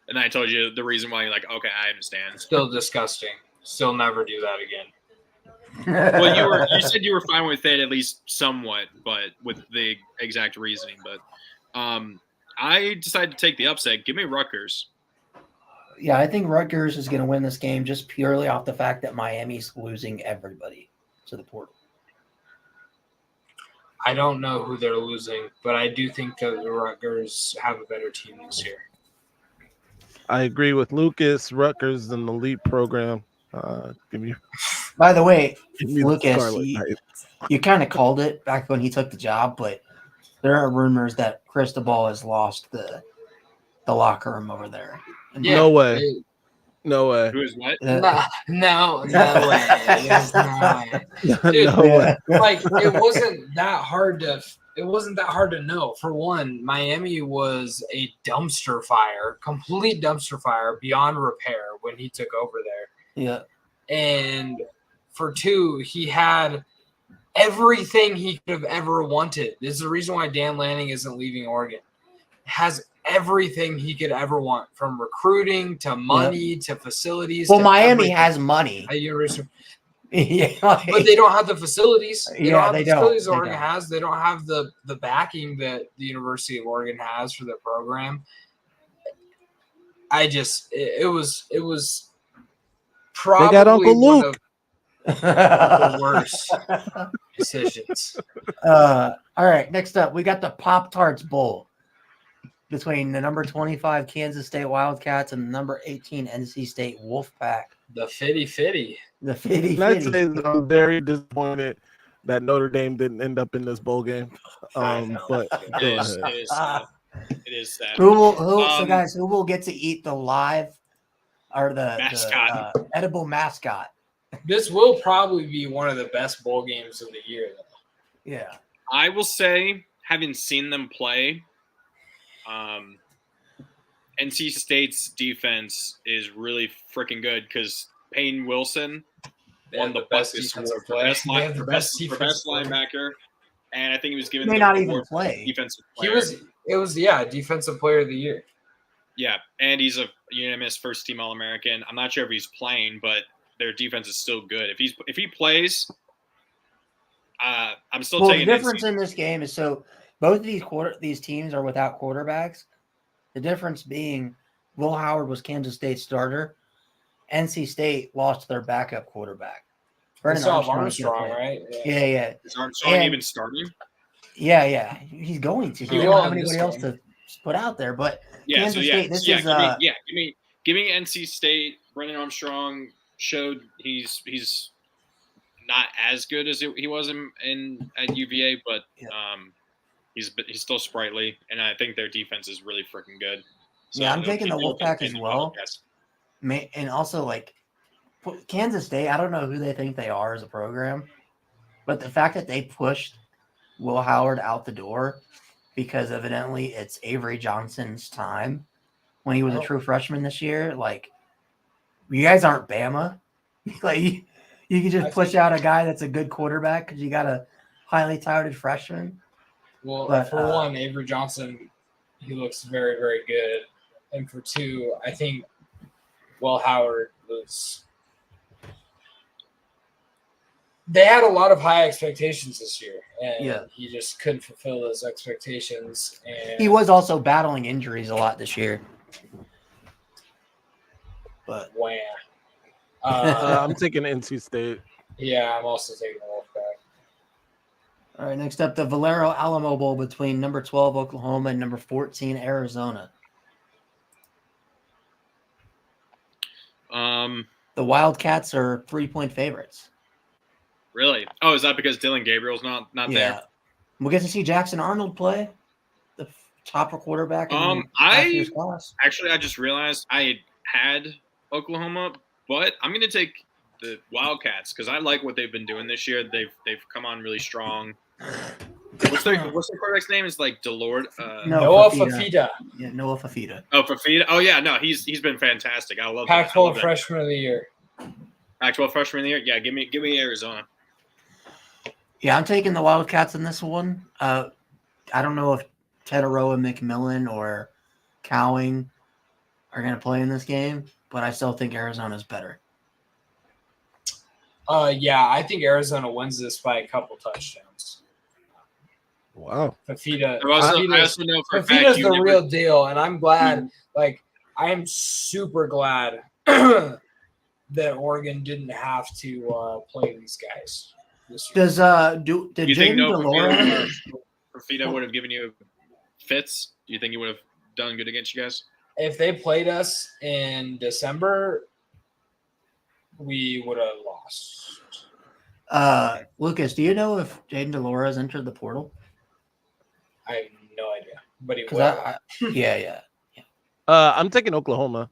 And I told you the reason why. You're like, "Okay, I understand." Still disgusting. Still never do that again. Well, you said you were fine with it at least somewhat, but with the exact reasoning. But I decided to take the upset. Give me Rutgers. Yeah, I think Rutgers is going to win this game just purely off the fact that Miami's losing everybody to the portal. I don't know who they're losing, but I do think that the Rutgers have a better team this year. I agree with Lucas. Rutgers is an elite program. Give me By the way, the Lucas, Scarlet Knights. you kind of called it back when he took the job, but there are rumors that Cristobal has lost the locker room over there. And No way. No way. Who is what? No way. There's no way. Dude, No way. like it wasn't that hard to know. For one, Miami was a dumpster fire, complete dumpster fire beyond repair when he took over there. Yeah. And for two, he had everything he could have ever wanted. This is the reason why Dan Lanning isn't leaving Oregon. Has everything he could ever want, from recruiting to money to facilities. Well, to Miami everything. has money. At University. Yeah, like- But they don't have the facilities. They Yeah, don't have they the facilities don't. They Oregon don't. has. They don't have the backing that the University of Oregon has for their program. It was probably They got Uncle one Luke. of the worst decisions. All right, next up, we got the Pop-Tarts Bowl between the number 25 Kansas State Wildcats and the number 18 NC State Wolfpack. The fitty. The fitty Can I fitty. say that I'm very disappointed that Notre Dame didn't end up in this bowl game? But go It is, ahead. it is sad. It is sad. So guys, who will get to eat the live or the Mascot. edible mascot? This will probably be one of the best bowl games of the year, though. Yeah. I will say having seen them play, NC State's defense is really freaking good because Payne Wilson won the best Buckus defensive Award player. for They have the best best defensive player. linebacker, and I think he was given May the not even award for play. defensive He player. was defensive player of the year. Yeah, and he's a unanimous first team All-American. I'm not sure if he's playing, but their defense is still good. If he plays, I'm still Well, the taking difference NC. in this game is so both of these teams are without quarterbacks. The difference being Will Howard was Kansas State's starter. NC State lost their backup quarterback. Brennan Armstrong, can't play. right? Yeah. Is Armstrong And- even starting? Yeah. He's going to. He He didn't will have in this anybody else game. to put out there. But Yeah, Kansas State, this is give me NC State. Brennan Armstrong showed he's not as good as he was at UVA, but he's still sprightly, and I think their defense is really freaking good. So I'm they'll taking the keep Wolfpack doing as the well. Wildcats. And also, like, Kansas State, I don't know who they think they are as a program, but the fact that they pushed Will Howard out the door because evidently it's Avery Johnson's time when he was a true freshman this year, like, you guys aren't Bama. Like, you can just push out a guy that's a good quarterback because you got a highly touted freshman. Well, But, for one, Avery Johnson, he looks very, very good. And for two, I think Will Howard was – they had a lot of high expectations this year, and he just couldn't fulfill those expectations. And He was also battling injuries a lot this year. But wham. I'm taking NC State. Yeah, I'm also taking the Wolfpack. all right, next up, the Valero Alamo Bowl between number 12 Oklahoma and number 14 Arizona. The Wildcats are 3-point favorites. Really? Oh, is that because Dylan Gabriel's not there? We'll get to see Jackson Arnold play, the top quarterback in last year's class. Actually, I just realized I had Oklahoma, but I'm going to take the Wildcats because I like what they've been doing this year. They've come on really strong. What's their quarterback's name? Is like Delord. Noah Fafita. Yeah, Noah Fafita. Oh, Fafita. Oh yeah, no, he's been fantastic. I love Pac-12 freshman of the year. Pac-12 freshman of the year. Yeah, give me Arizona. Yeah, I'm taking the Wildcats in this one. I don't know if Tedoroa McMillan or Cowing are going to play in this game, but I still think Arizona's better. Yeah, I think Arizona wins this by a couple touchdowns. Wow. Fafita. I also know for a fact Fafita's you the never- real deal, and I'm glad. Like, I am super glad that Oregon didn't have to play these guys this year. Did You think Jaden no Delora? Fafita would have given you fits? Do you think he would have done good against you guys? If they played us in December, we would have lost. Lucas, do you know if Jaden Delora has entered the portal? I have no idea, but he 'Cause will. Yeah. I'm taking Oklahoma.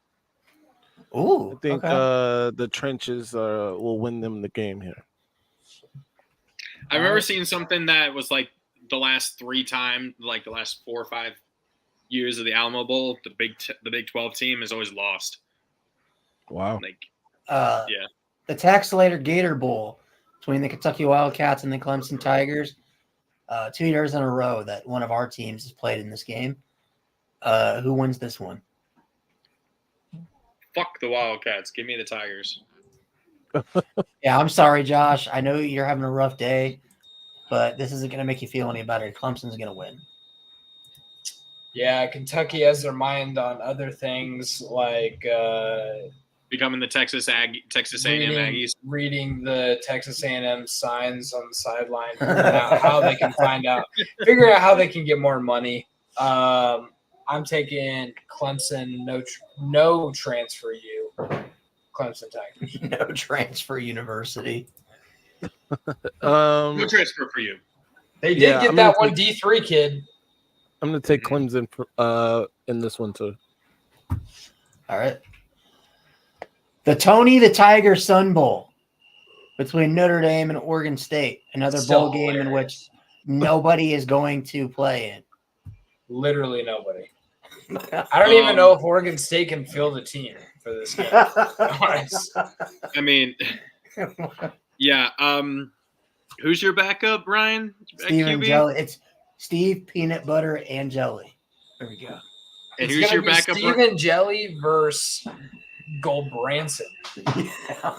Ooh, I think okay. the trenches will win them the game here. I remember seeing something that was like the last 4 or 5 years of the Alamo Bowl, the Big 12 team has always lost. Wow. Like, The Taxslater Gator Bowl between the Kentucky Wildcats and the Clemson Tigers. 2 years in a row that one of our teams has played in this game. Who wins this one? fuck the Wildcats. Give me the Tigers. Yeah, I'm sorry, Josh. I know you're having a rough day, but this isn't going to make you feel any better. Clemson's going to win. Yeah, Kentucky has their mind on other things like Becoming the Texas A&M Aggies. reading the Texas A&M signs on the sideline, figuring out how they can figure out how they can get more money. I'm taking Clemson, no transfer you, Clemson Tigers. No transfer university. No transfer for you. They did I'm get that gonna one D3 kid. I'm going to take Clemson in this one too. All right. The Tony the Tiger Sun Bowl between Notre Dame and Oregon State. Another So bowl game in which nobody is going to play it. Literally nobody. I don't even know if Oregon State can field a team for this game. Honest. I mean, yeah. Who's your backup, Ryan? Steve and QB? Jelly. It's Steve, Peanut Butter, and Jelly. There we go. And It's who's gonna your be backup? Steven Jelly versus Goldbranson.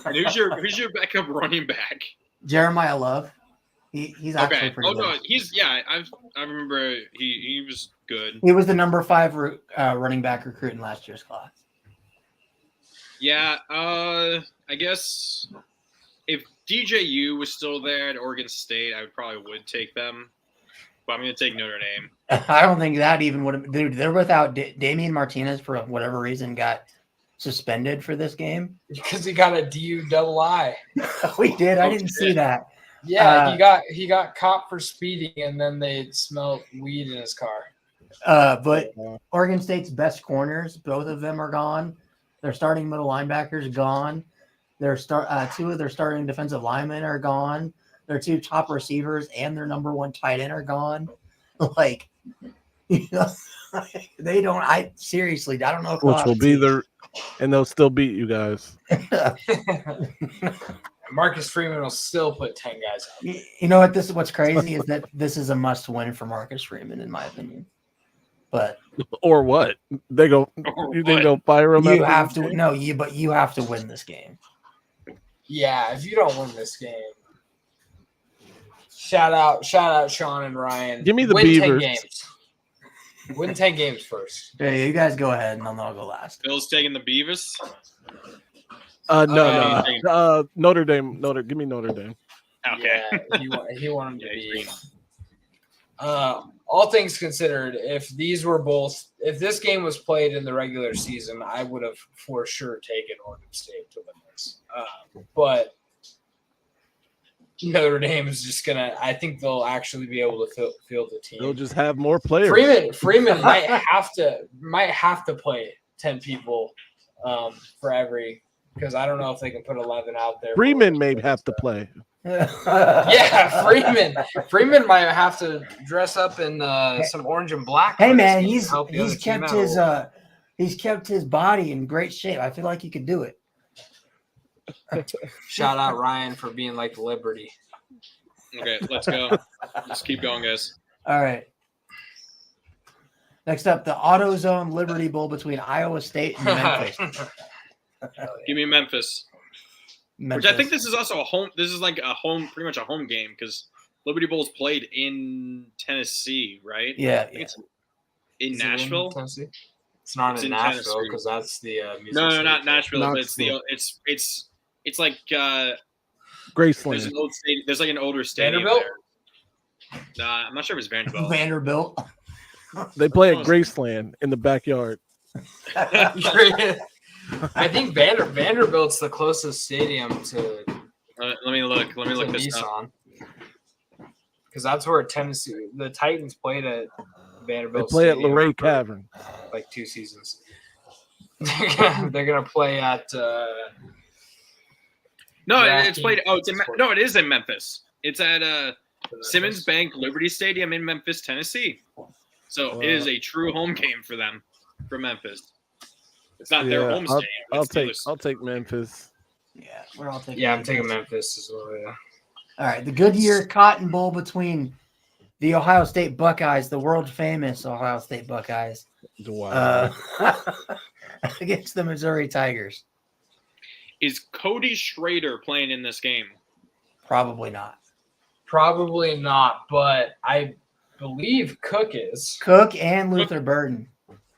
And who's your backup running back? Jeremiah Love. He's actually Okay. pretty good. No, I remember he was good. He was the number 5 running back recruit in last year's class. Yeah. I guess if DJU was still there at Oregon State, I would take them. But I'm going to take Notre Dame. I don't think that even would have. Dude, they're without Damian Martinez for whatever reason got suspended for this game. Because he got a DUI. We did. I Oh, didn't shit. see that. Yeah, he got caught for speeding, and then they smelled weed in his car. But Oregon State's best corners, both of them are gone. Their starting middle linebackers gone. Their two of their starting defensive linemen are gone. Their 2 top receivers and their number 1 tight end are gone. Like, you know, they don't. I seriously, I don't know. If Which will be and they'll still beat you guys. Marcus Freeman will still put 10 guys out. You know what? What's crazy is that this is a must-win for Marcus Freeman, in my opinion. But Or what? They go. Or You think what? they'll fire him? you after have this to game? but you have to win this game. Yeah, if you don't win this game, shout out Sean and Ryan. Give me the Win Beavers. 10 games. Win 10 games first. Okay, you guys go ahead, and then I'll go last. Bill's taking the Beavis. No. Notre Dame. Give me Notre Dame. Okay. Yeah, he wanted to Yeah, he's be. green. All things considered, if this game was played in the regular season, I would have for sure taken Oregon State to win this. But Notre Dame is just gonna. I think they'll actually be able to field the team. They'll just have more players. Freeman might have to play 10 people for every, because I don't know if they can put 11 out there. Freeman may have to play. Yeah, Freeman might have to dress up in some orange and black. Hey for this man, game to help the other team out. he's kept his body in great shape. I feel like he could do it. Shout out Ryan for being like Liberty. Okay, let's go. Just keep going, guys. All right. Next up, the AutoZone Liberty Bowl between Iowa State and Memphis. Give me Memphis. Which I think this is also a home. This is like pretty much a home game because Liberty Bowl's played in Tennessee, right? Yeah, I think it's in Is it in Nashville. Tennessee? It's not It's in in Nashville Tennessee. because that's the music No, state. not Nashville. But Knoxville. it's like there's Graceland. an old stadium. There's like an older stadium Vanderbilt? there. Nah, I'm not sure if it's Vanderbilt. Vanderbilt. They play at Graceland in the backyard. I think Vanderbilt's the closest stadium to Let me look. Let me look this up. Nissan. Because that's where Tennessee, the Titans played at They Vanderbilt. play at Stadium Luray for, Cavern. like 2 seasons. They're gonna play at. No, Yeah, it's played. Oh, it is in Memphis. It's at Simmons Bank Liberty Stadium in Memphis, Tennessee. So it is a true home game for them, for Memphis. It's not their home stadium. I'll take Memphis. Yeah, we're all taking. Yeah, I'm taking Memphis as well. Yeah. All right, the Goodyear Cotton Bowl between the Ohio State Buckeyes, the world famous Ohio State Buckeyes, Wow. against the Missouri Tigers. Is Cody Schrader playing in this game? Probably not. Probably not, but I believe Cook is. Cook and Luther Burden.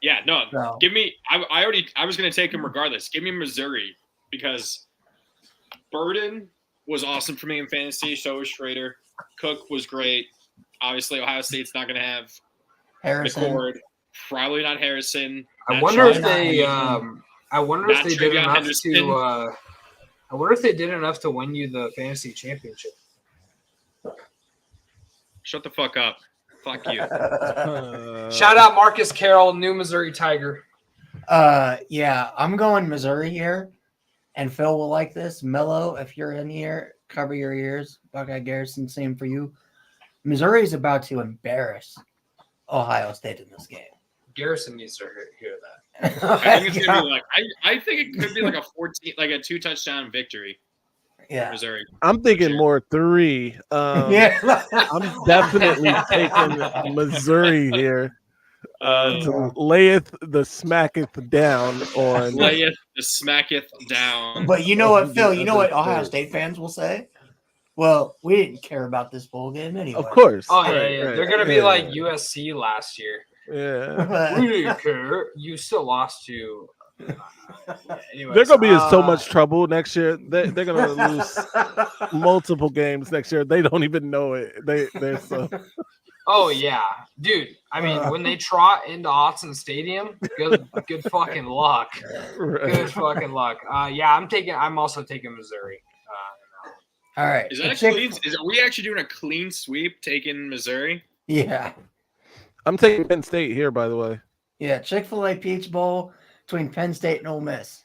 Yeah, no. So- Give me. I was going to take him regardless. Give me Missouri because Burden was awesome for me in fantasy. So was Schrader. Cook was great. Obviously, Ohio State's not going to have Harrison. McCord. Probably not Harrison. I Not wonder if Sean they. Henderson. I wonder if Not they did Travion enough Henderson. to. I wonder if they did enough to win you the fantasy championship. Shut the fuck up. Fuck you. Shout out Marcus Carroll, new Missouri Tiger. Yeah, I'm going Missouri here, and Phil will like this. Mello, if you're in here, cover your ears. Buckeye Garrison, same for you. Missouri is about to embarrass Ohio State in this game. Garrison needs to hear that. I think it's gonna be like I think it could be like a 14, like a 2-touchdown victory. Yeah. Missouri. I'm thinking more 3. Yeah. I'm definitely taking Missouri here to layeth the smacketh down on. Layeth the smacketh down. But you know what, Phil? You know what Ohio State fans will say? Well, we didn't care about this bowl game anyway. Of course. Oh, Right, yeah. right. They're going to be like USC last year. Yeah. We didn't care. You still lost to. Anyways, They're gonna be in so much trouble next year. They're gonna lose multiple games next year. They don't even know it. They're so. Oh yeah, dude. I mean, when they trot into Autzen Stadium, good fucking luck. Good fucking luck. Yeah, I'm also taking Missouri. All right. Is that a clean? Are we actually doing a clean sweep taking Missouri? Yeah. I'm taking Penn State here, by the way. Yeah. Chick-fil-A Peach Bowl between Penn State and Ole Miss.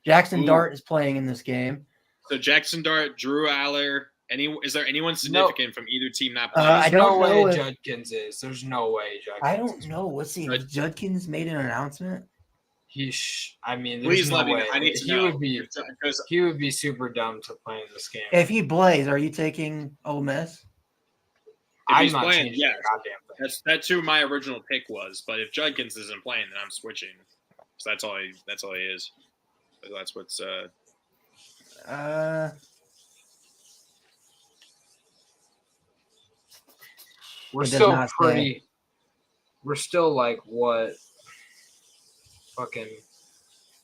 Jackson Dart is playing in this game. So Jackson Dart, Drew Aller. Is there anyone significant from either team not playing? I don't no know way if- Judkins is. There's no way Judkins. I don't know. Let's see. Has Judkins made an announcement? I mean, there's Please no let me way. know. I need to he know. would be. Because He would be super dumb to play in this game. If he plays, are you taking Ole Miss? if I'm he's not playing, changing yes. the goddamn thing. That's who my original pick was. But if Judkins isn't playing, then I'm switching. So that's all he is. So that's what's We're It does still not say. pretty. We're still like what? Fucking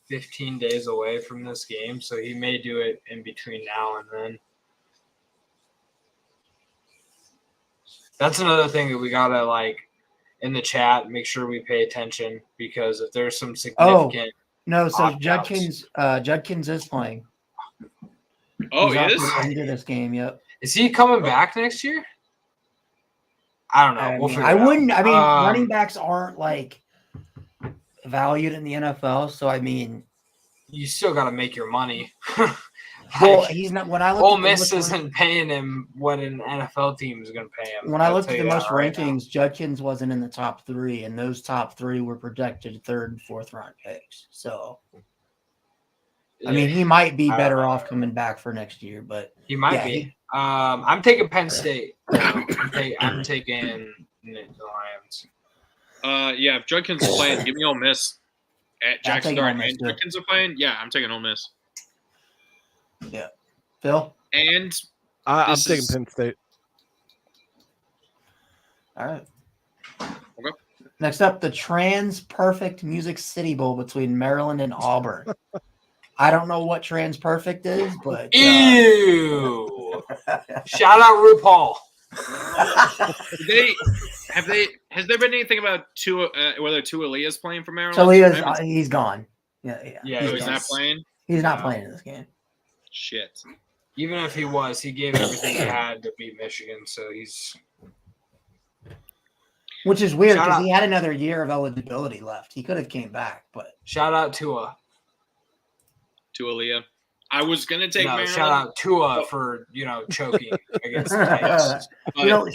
15 days away from this game, so he may do it in between now and then. That's another thing that we gotta like in the chat. Make sure we pay attention because if there's some significant. No, so Opt-outs. Judkins is playing. Oh, He's he is? opted into this game. Yep. Is he coming back next year? I don't know. I We'll mean, figure I it out. wouldn't. I mean, running backs aren't like valued in the NFL. So I mean, You still got to make your money. well, Like, he's not. When I look, Ole at the Miss most isn't paying him what an NFL team is going to pay him. When I I'll looked tell at the you most that right rankings, Judkins wasn't in the top 3, and those top 3 were projected 3rd and 4th round picks. So now. I mean, he might be I don't better know. off coming back for next year. But He might yeah, be. I'm taking Penn State. I'm taking the Lions. Yeah, if Judkins is playing, give me Ole Miss. At Jackson taking Ole Dart Miss, and too. Judkins are playing, yeah, I'm taking Ole Miss. Phil, I'm And This taking is- Penn State. all right. Okay. Next up, the Trans Perfect Music City Bowl between Maryland and Auburn. I don't know what Trans Perfect is, but Ew! Shout out RuPaul. has there been anything about whether Tua is playing for Maryland? so I haven't- he's gone. Yeah. Yeah, so he he's gone. not playing. He's not playing in this game. Shit. Even if he was, he gave everything he had to beat Michigan. So he's Which is weird Shout because out- he had another year of eligibility left. He could have came back, but shout out Tua. Tua. I was gonna take No, Maryland. shout out Tua for choking against the Titans.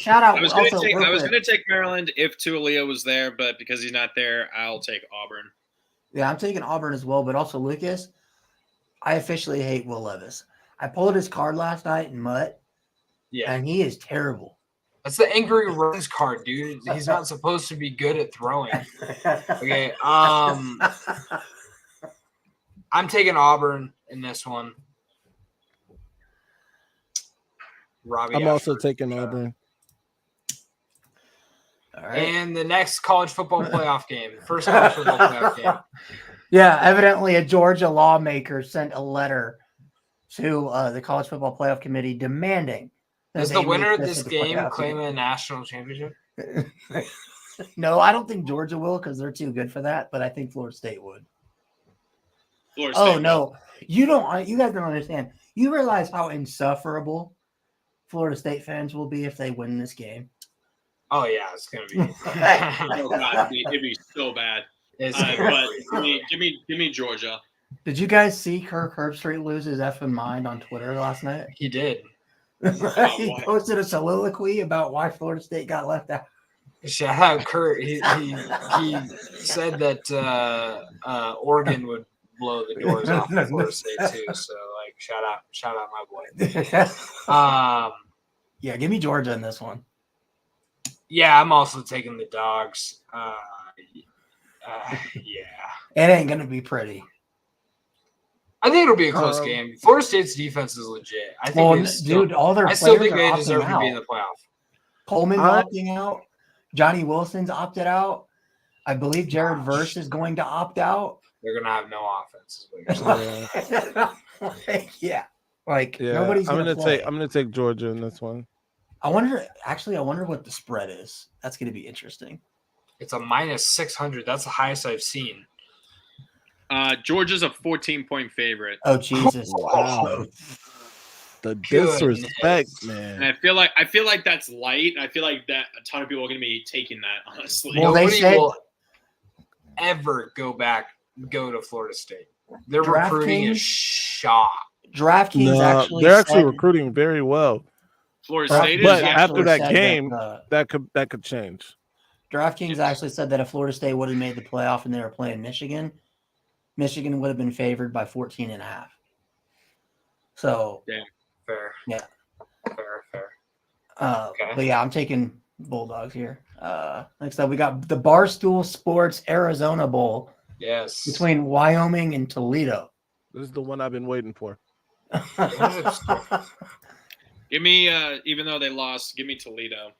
shout out. I was also, real quick. gonna take Maryland if Tua was there, but because he's not there, I'll take Auburn. Yeah, I'm taking Auburn as well, but also Lucas. I officially hate Will Levis. I pulled his card last night in Mutt, Yeah, and he is terrible. that's the angry runs card, dude. He's not supposed to be good at throwing. Okay, I'm taking Auburn in this one. Robbie I'm also Ashford. taking Auburn. All right. And the next college football playoff game, first college football playoff game. Yeah, evidently a Georgia lawmaker sent a letter to the college football playoff committee demanding that Does they the make winner of this a game playoff claim game. a national championship? No, I don't think Georgia will because they're too good for that, but I think Florida State would. Florida Oh State. no, you don't. You guys don't understand. You realize how insufferable Florida State fans will be if they win this game. Oh yeah, it's gonna be. Oh god, it'd be so bad. It's But give me Georgia. Did you guys see Kirk Herbstreit lose his effing mind on Twitter last night? he did. He posted a soliloquy about why Florida State got left out. Shout out Kurt. He said that Oregon would blow the doors off of Florida State too. So like shout out my boy. Yeah, give me Georgia in this one. Yeah, I'm also taking the dogs. Yeah. It ain't gonna be pretty. I think it'll be a close game. Florida State's defense is legit. I think all their I still players think they are deserve opting to be in out. the playoff. Coleman's opting out. Johnny Wilson's opted out. I believe Jared Verse is going to opt out. They're gonna have no offense. Is what you're saying. Yeah. Nobody's I'm gonna play. I'm gonna take Georgia in this one. I wonder what the spread is. That's gonna be interesting. It's a -600. That's the highest I've seen. Georgia's a 14-point favorite. Oh Jesus! Wow. The disrespect, man. And I feel like that's light. I feel like that a ton of people are going to be taking that, honestly. Well, Nobody will ever go to Florida State. Their recruiting is shot. DraftKings they're actually recruiting very well. Florida State but is. after that said game, that, that could change. DraftKings actually said that if Florida State would have made the playoff and they were playing Michigan, Michigan would have been favored by 14.5. So, Damn. Fair. Yeah. Fair. Okay. But yeah, I'm taking Bulldogs here. Next up, we got the Barstool Sports Arizona Bowl. Yes. Between Wyoming and Toledo. This is the one I've been waiting for. Give me, even though they lost, give me Toledo.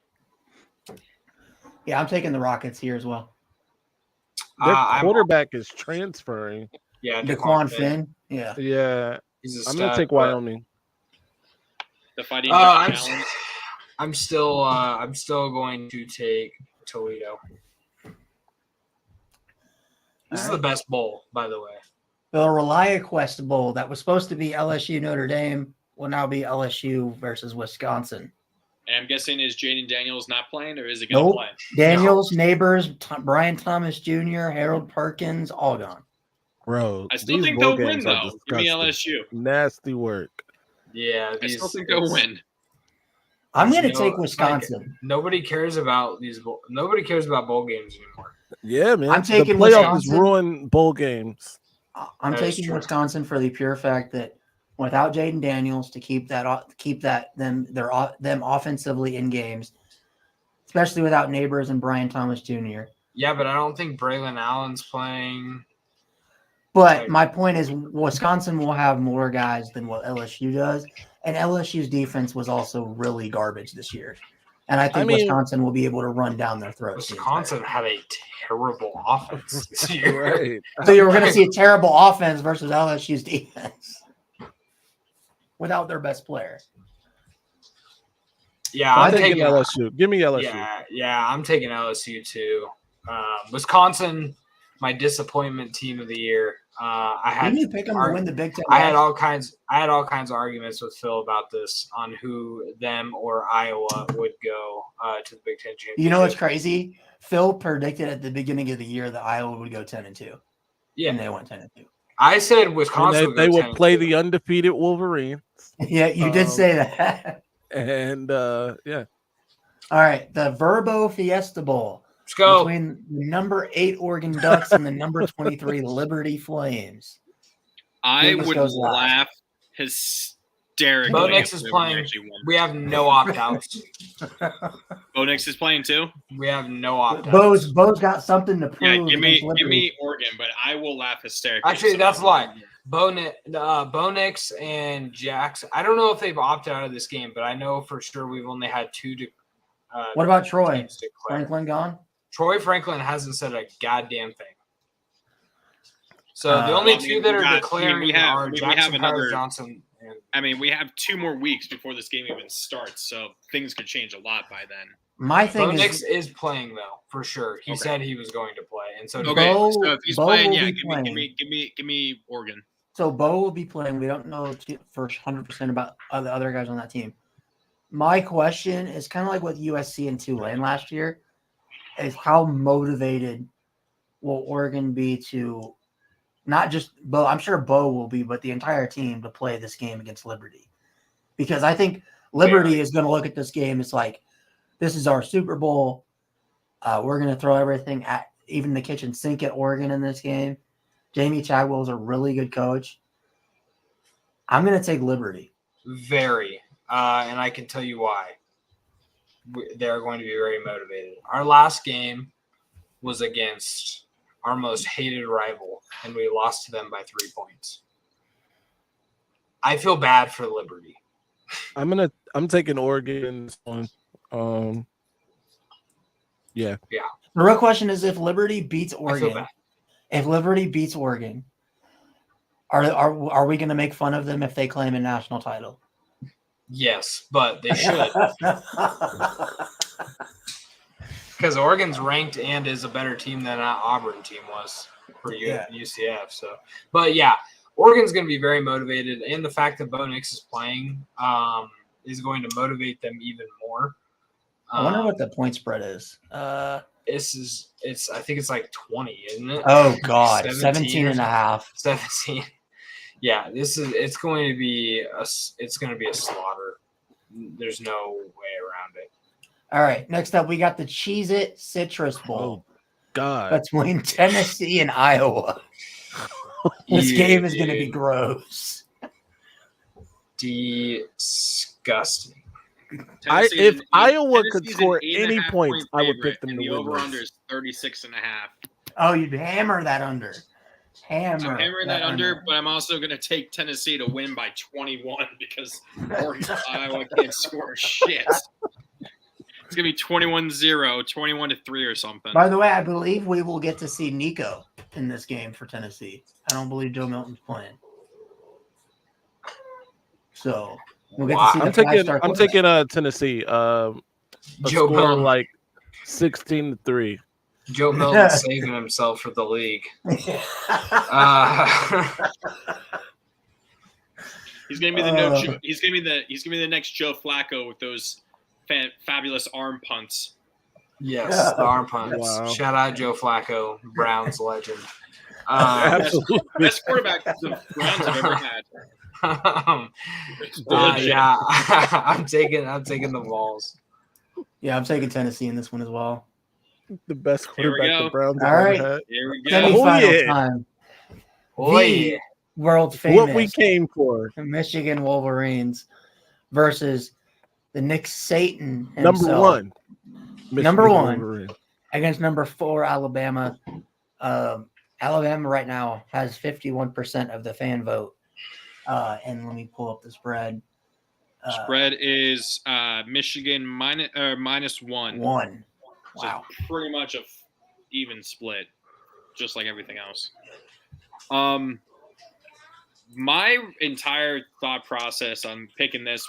Yeah, I'm taking the Rockets here as well. Their quarterback is transferring. Yeah, DeQuan Finn. Yeah. Yeah. I'm going to take Wyoming. The Fighting Challenge. I'm still going to take Toledo. This is the best bowl, by the way. The ReliaQuest Bowl that was supposed to be LSU Notre Dame will now be LSU versus Wisconsin. And I'm guessing is Jaden Daniels not playing, or is he going to play? Daniels, Neighbors, Brian Thomas Jr., Harold Perkins, all gone. Bro, I still think they'll win, though. Give me LSU. Nasty work. Yeah, I still think they'll win. I'm going to take Wisconsin. Nobody cares about Nobody cares about bowl games anymore. Yeah, man. I'm taking the playoff Wisconsin. is ruined bowl games. I'm taking Wisconsin for the pure fact that without Jaden Daniels to keep them offensively in games, especially without Neighbors and Brian Thomas Jr. Yeah, but I don't think Braylon Allen's playing. But my point is, Wisconsin will have more guys than what LSU does, and LSU's defense was also really garbage this year. And I think Wisconsin will be able to run down their throats. Wisconsin had a terrible offense this year. Right. So you're going to see a terrible offense versus LSU's defense without their best player. Yeah, I'm taking LSU. Give me LSU. Yeah, I'm taking LSU too. Wisconsin, my disappointment team of the year. Didn't you pick them to win the Big Ten? I had all kinds of arguments with Phil about this on who them or Iowa would go to the Big Ten championship. You know what's crazy? Phil predicted at the beginning of the year that Iowa would go 10-2. Yeah, and they went 10-2. I said Wisconsin. They would play the undefeated Wolverines. Yeah, you did say that. And yeah. All right, the Verbo Fiesta Bowl. Let's go. Between the number 8 Oregon Ducks and the number 23 Liberty Flames. I would laugh hysterically. Bo Nix is playing. We have no opt-outs. Bo Nix is playing too? We have no opt-outs. Bo's got something to prove. Yeah, give me Oregon, but I will laugh hysterically. Actually, that's a lie. Bo Nix and Jax. I don't know if they've opted out of this game, but I know for sure we've only had 2 to. What about Troy? Franklin gone? Troy Franklin hasn't said a goddamn thing. So the only 2 that are declaring are Jackson Powers Johnson. We have 2 more weeks before this game even starts, so things could change a lot by then. My thing Bo Nix is playing though, for sure. He said he was going to play, and so so if he's playing, give me Oregon. So Bo will be playing. We don't know for 100% about the other guys on that team. My question is kind of like with USC and Tulane last year, is how motivated will Oregon be to not just Bo? I'm sure Bo will be, but the entire team to play this game against Liberty, because I think Liberty is going to look at this game. It's like, this is our Super Bowl. We're going to throw everything at even the kitchen sink at Oregon in this game. Jamie Chadwell is a really good coach. I'm going to take Liberty. Very. And I can tell you why. They're going to be very motivated. Our last game was against our most hated rival, and we lost to them by 3 points. I feel bad for Liberty. I'm taking Oregon in this one. Yeah. The real question is, if Liberty beats I feel Oregon, bad. are we going to make fun of them if they claim a national title? Yes, but they should. Because Oregon's ranked and is a better team than that Auburn team was for UCF. So, but yeah, Oregon's going to be very motivated, and the fact that Bo Nix is playing is going to motivate them even more. I wonder what the point spread is. I think it's like 20, isn't it? Oh God, 17 and a half. 17. Yeah, it's going to be a slaughter. There's no way around it. All right, next up we got the Cheez-It Citrus Bowl. Oh God. Between Tennessee and Iowa. This game is going to be gross. Disgusting. If Iowa could score any points, I would pick them to the win. over-under is 36.5. Oh, you'd hammer that under. I'm hammering that under, but I'm also going to take Tennessee to win by 21 because Iowa can't score shit. It's going to be 21-0, 21-3 or something. By the way, I believe we will get to see Nico in this game for Tennessee. I don't believe Joe Milton's playing. So we'll get to see I'm taking Tennessee. Joe score Milton. like 16-3. Joe Milton's saving himself for the league. He's gonna be the next Joe Flacco with those fabulous arm punts. Yes, the arm punts. Wow. Shout out Joe Flacco, Browns legend. Absolutely. Best quarterback the Browns have ever had. Yeah, I'm taking the Vols. Yeah, I'm taking Tennessee in this one as well. The best Here we quarterback go. the Browns All ever right. had. Here we go. Semi-final yeah. time. Oh, The yeah. world famous What we came for. Michigan Wolverines versus the Nick Satan himself. Number one. Number one. Wolverine. Against number 4 Alabama. Alabama right now has 51% of the fan vote. And let me pull up the spread. Spread is Michigan -1. 1. So Wow. pretty much a even split, just like everything else. My entire thought process on picking this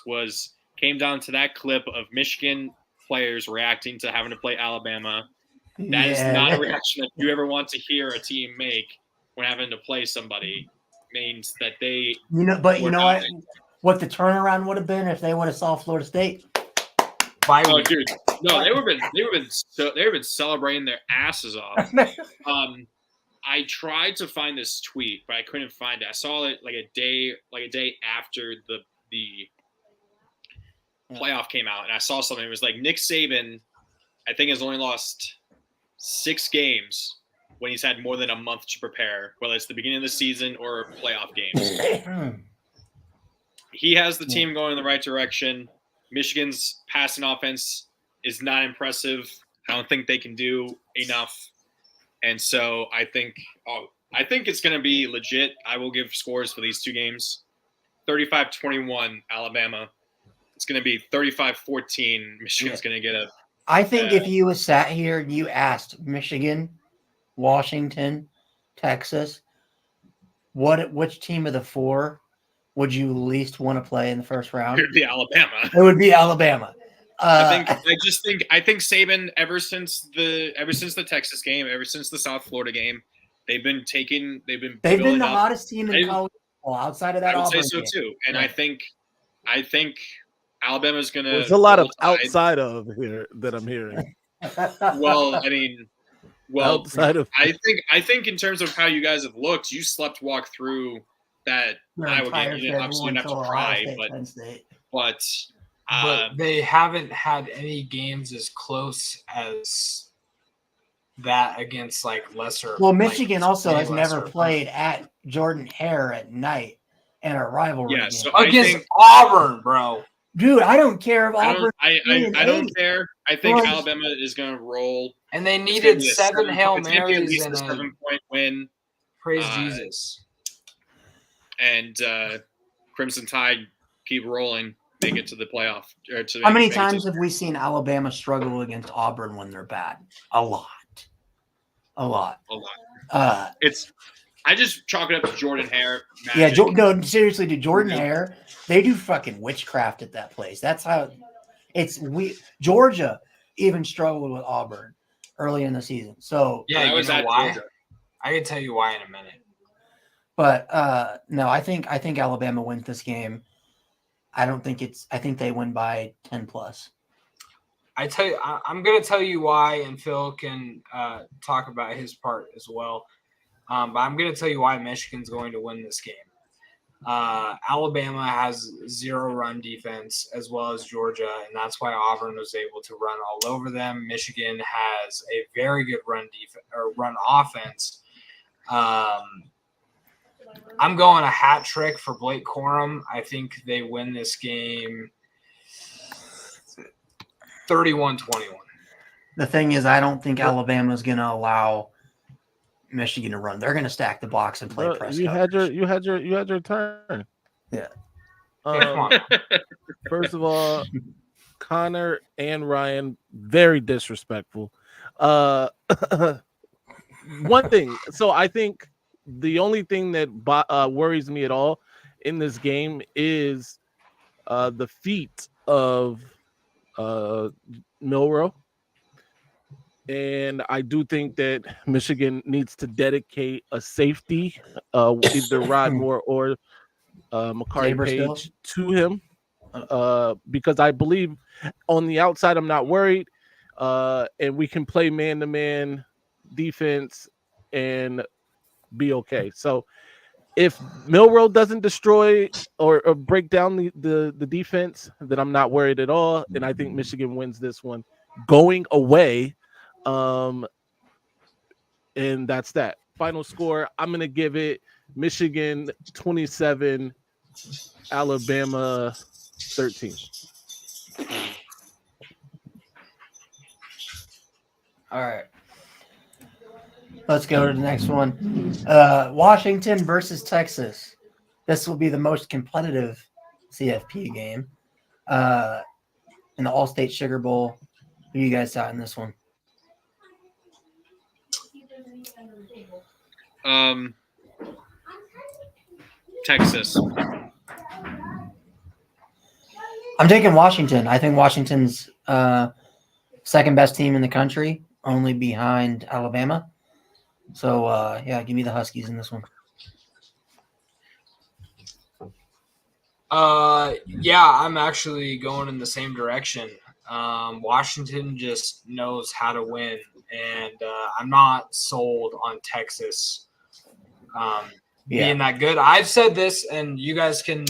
came down to that clip of Michigan players reacting to having to play Alabama. That is not a reaction that you ever want to hear a team make when having to play somebody. Means that they You know what the turnaround would have been if they would have saw Florida State. Oh, dude, no, they would have been celebrating their asses off. I tried to find this tweet, but I couldn't find it. I saw it like a day after the playoff came out, and I saw something. It was like Nick Saban, I think, has only lost 6 games when he's had more than a month to prepare, whether it's the beginning of the season or playoff games. He has the team going in the right direction. Michigan's passing offense is not impressive. I don't think they can do enough. And so I think it's going to be legit. I will give scores for these 2 games. 35-21 Alabama. It's going to be 35-14. Michigan's going to get a I think if you was sat here and you asked Michigan, Washington, Texas, which team of the 4 would you least want to play in the first round? It would be Alabama. It would be Alabama. I think Saban ever since the Texas game, ever since the South Florida game, they've been the hottest team in college football outside of that. I would say Auburn so game. too, and I think Alabama's gonna. There's a lot of outside of here that I'm hearing. Well, I mean, Outside of I think in terms of how you guys have looked, you slept walk through that Your Iowa entire game. You didn't obviously schedule have to until cry, Ohio State, Penn State. but But they haven't had any games as close as that against like lesser. Well, Michigan like, also any has never lesser played at Jordan Hare at night in a rivalry Yeah, game. so I against think Auburn, bro. Dude, I don't care if I Auburn. don't care. I think Well, Alabama is going to roll. And they It's gonna needed be a 7 Hail it's gonna be at Marys least and a 7-point win. praise Jesus. And Crimson Tide keep rolling, make it to the playoff. How many times have we seen Alabama struggle against Auburn when they're bad? A lot. A lot. I just chalk it up to Jordan Hare. Yeah, magic. no, seriously, dude, Jordan Hare, they do fucking witchcraft at that place. That's how Georgia even struggled with Auburn early in the season. So Yeah, I you was know at why? Georgia. I can tell you why in a minute. but no, I think Alabama wins this game. I think they win by 10 plus. I'm going to tell you why, and Phil can talk about his part as well. But I'm going to tell you why Michigan's going to win this game. Alabama has 0 run defense as well as Georgia, and that's why Auburn was able to run all over them. Michigan has a very good run offense. I'm going a hat trick for Blake Corum. I think they win this game 31-21. The thing is, I don't think Alabama's going to allow Michigan to run. They're going to stack the box and play press. You had your turn. Yeah. Come on. First of all, Connor and Ryan, very disrespectful. One thing. So I think the only thing that worries me at all in this game is the feat of Milroe. And I do think that Michigan needs to dedicate a safety, either Rod Moore or Makari Page, to him, because I believe on the outside I'm not worried, and we can play man-to-man defense and be okay. So if Milroe doesn't destroy or break down the defense, then I'm not worried at all, and I think Michigan wins this one going away. And that's that. Final score, I'm going to give it Michigan 27, Alabama 13. All right. Let's go to the next one. Washington versus Texas. This will be the most competitive CFP game in the All-State Sugar Bowl. Who you guys got in this one? Texas. I'm taking Washington. I think Washington's second best team in the country, only behind Alabama. So, yeah, give me the Huskies in this one. Yeah, I'm actually going in the same direction. Washington just knows how to win, and I'm not sold on Texas being that good. I've said this, and you guys can,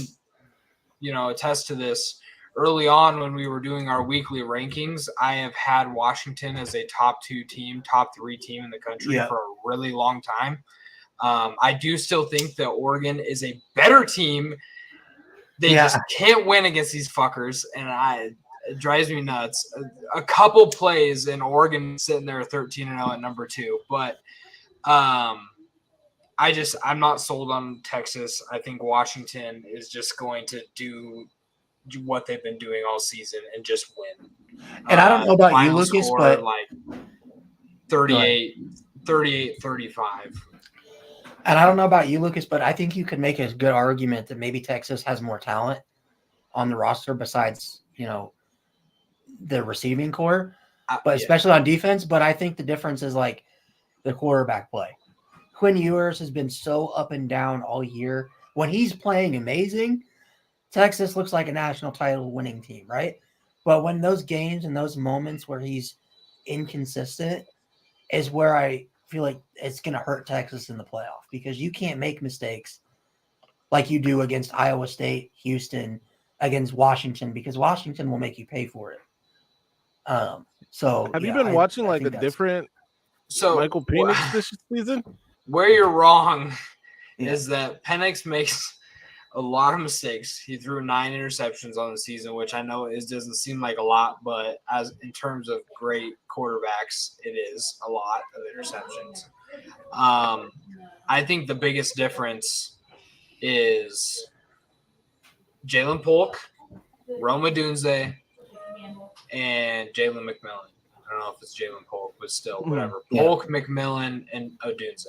attest to this. Early on when we were doing our weekly rankings, I have had Washington as a top 3 team in the country for a really long time. I do still think that Oregon is a better team. They just can't win against these fuckers, and it drives me nuts. A couple plays in Oregon sitting there 13-0 at number 2, but I'm not sold on Texas. I think Washington is just going to do what they've been doing all season and just win. And I don't know about you, Lucas, but like 38-35. And I don't know about you, Lucas, but I think you could make a good argument that maybe Texas has more talent on the roster besides, the receiving core, but especially on defense. But I think the difference is like the quarterback play. Quinn Ewers has been so up and down all year. When he's playing amazing, Texas looks like a national title winning team, right? But when those games and those moments where he's inconsistent is where I feel like it's going to hurt Texas in the playoff, because you can't make mistakes like you do against Iowa State, Houston, against Washington because Washington will make you pay for it. So Have you yeah, been watching I like a think that's- different So Michael Penix this season? where you're wrong Yeah. is that Penix makes a lot of mistakes. He threw 9 interceptions on the season, which I know doesn't seem like a lot, but as in terms of great quarterbacks, it is a lot of interceptions. I think the biggest difference is Jalen Polk, Roma Dunze, and Jalen McMillan. I don't know if it's Jalen Polk, but still, whatever. Yeah. Polk, McMillan, and Odunze.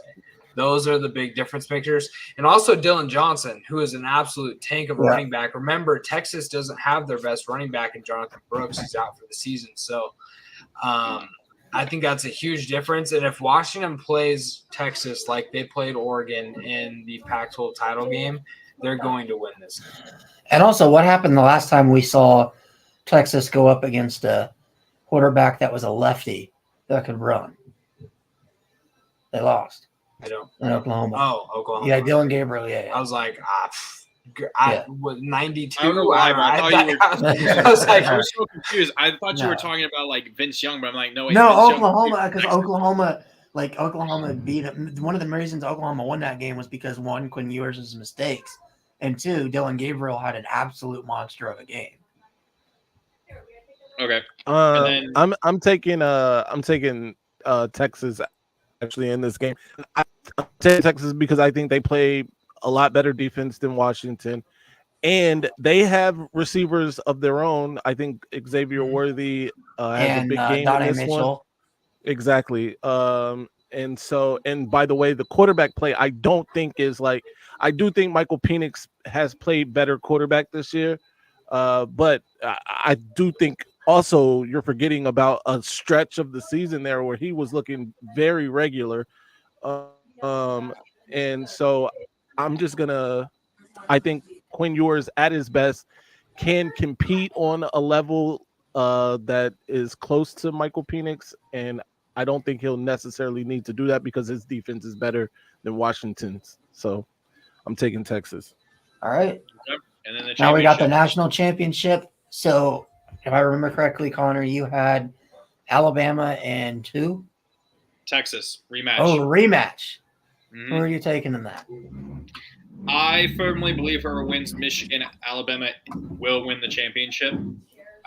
Those are the big difference makers. And also Dylan Johnson, who is an absolute tank of a running back. Remember, Texas doesn't have their best running back in Jonathan Brooks. He's out for the season. So I think that's a huge difference. And if Washington plays Texas like they played Oregon in the Pac-12 title game, they're going to win this game. And also, what happened the last time we saw Texas go up against a quarterback that was a lefty that could run? They lost. I don't. In Oklahoma. Oh, Oklahoma. Yeah, Dylan Gabriel. Yeah. I was like, with 92. I don't know why, but I thought you were. I was like, I was so confused. I thought you No. were talking about like Vince Young, but I'm like, no, wait, No, Vince Oklahoma, because Young- Oklahoma beat him. One of the reasons Oklahoma won that game was because one, Quinn Ewers' mistakes, and two, Dylan Gabriel had an absolute monster of a game. Okay. And then- I'm taking Texas actually in this game. I'm taking Texas because I think they play a lot better defense than Washington, and they have receivers of their own. I think Xavier Worthy has a big game Donnie in this Mitchell. one. Exactly. And by the way, the quarterback play I don't think is like I do think Michael Penix has played better quarterback this year, but I do think also you're forgetting about a stretch of the season there where he was looking very regular, and so I'm just gonna. I think Quinn Ewers at his best can compete on a level that is close to Michael Penix, and I don't think he'll necessarily need to do that because his defense is better than Washington's. So I'm taking Texas. All right. And then the Now we got the championship. national championship. So if I remember correctly, Connor, you had Alabama and who? Texas rematch. Oh, rematch. Mhm. Who are you taking in that? I firmly believe whoever wins Michigan, Alabama will win the championship.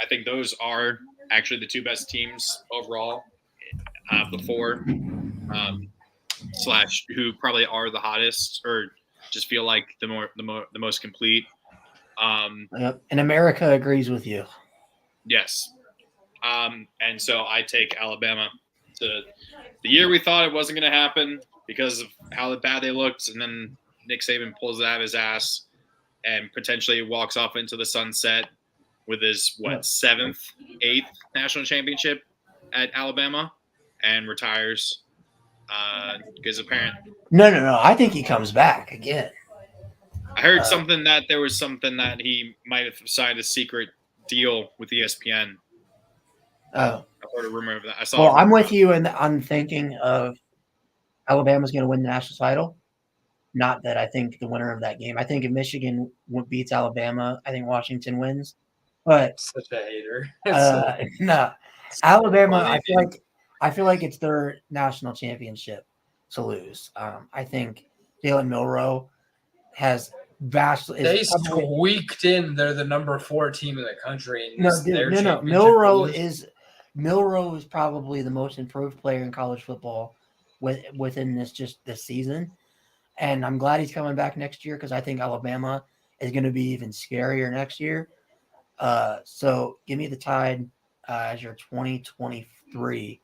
I think those are actually the two best teams overall of the four, slash who probably are the hottest or just feel like the most complete. Yep. And America agrees with you. Yes. And so I take Alabama to the year we thought it wasn't going to happen because of how bad they looked, and then Nick Saban pulls it out of his ass and potentially walks off into the sunset with his, seventh, eighth national championship at Alabama and retires because apparently No. I think he comes back again. I heard something that there was something that he might have signed a secret deal with ESPN. Oh. I heard a rumor of that. I saw. Well, I'm with you on thinking of Alabama's going to win the national title. Not that I think the winner of that game. I think if Michigan beats Alabama, I think Washington wins. But such a hater. no, Alabama. I feel like it's their national championship to lose. I think Jalen Milroe has vastly. They squeaked in. They're the number 4 team in the country. No. Milroe is probably the most improved player in college football within this season. And I'm glad he's coming back next year because I think Alabama is going to be even scarier next year. So give me the Tide as your 2023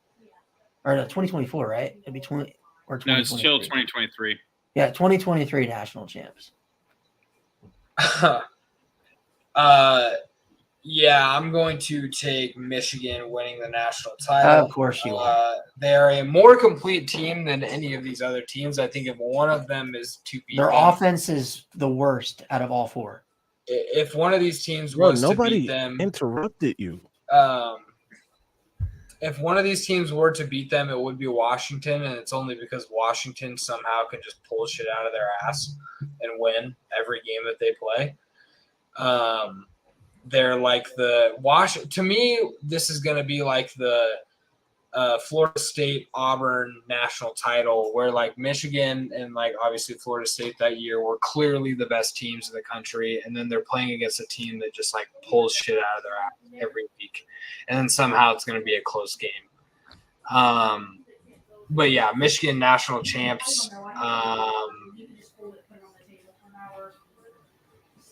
or 2024, right? It'd be 20 or 2023. No, it's still 2023. Yeah, 2023 national champs. Yeah, I'm going to take Michigan winning the national title. Of course you are. They are a more complete team than any of these other teams. I think if one of them is to beat Their them, offense is the worst out of all four. if one of these teams Bro, was to nobody beat them, interrupted you. if one of these teams were to beat them, it would be Washington, and it's only because Washington somehow can just pull shit out of their ass and win every game that they play. they're like to me, this is going to be like the Florida State Auburn national title, where like Michigan and like obviously Florida State that year were clearly the best teams in the country, and then they're playing against a team that just like pulls shit out of their ass every week, and then somehow it's going to be a close game. But yeah, Michigan national champs.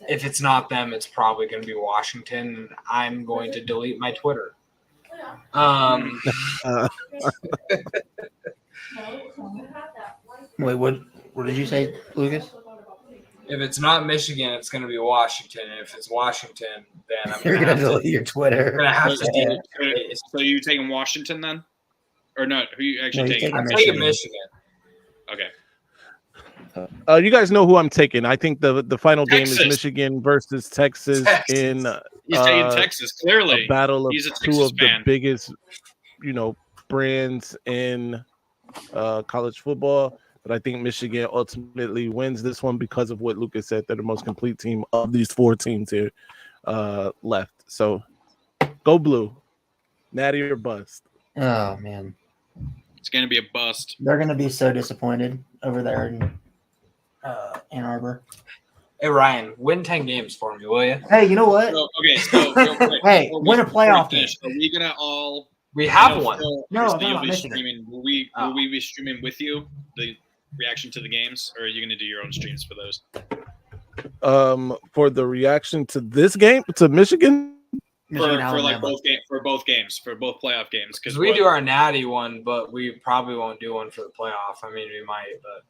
If it's not them, it's probably going to be Washington. I'm going to delete my Twitter. Wait, what did you say, Lucas? If it's not Michigan, it's going to be Washington. And if it's Washington, then I'm You're going gonna to have delete your Twitter. I'm gonna have to. So you taking Washington then, or not? Who you actually No, he's taking? I'm Michigan. taking Michigan. Okay. You guys know who I'm taking. I think the final game Texas. is Michigan versus Texas in He's taking Texas. Clearly, a battle of he's a two Texas of fan. the biggest, brands in college football. But I think Michigan ultimately wins this one because of what Lucas said. They're the most complete team of these four teams here left. So go blue. Natty or bust. Oh man, It's going to be a bust. they're gonna be so disappointed over there in Ann Arbor. Hey Ryan, win 10 games for me, will you? Hey, you know what? So, okay, so real quick, Hey, before win a before we playoff finish, are we gonna all? We have you know, one. Phil, No, Chris, I'm talking you'll about be Michigan. streaming. Will we be streaming with you the reaction to the games, or are you gonna do your own streams for those? For the reaction to this game to Michigan. Michigan, For like Alabama. both games, for both playoff games, Because we do our natty one, but we probably won't do one for the playoff. I mean, we might, but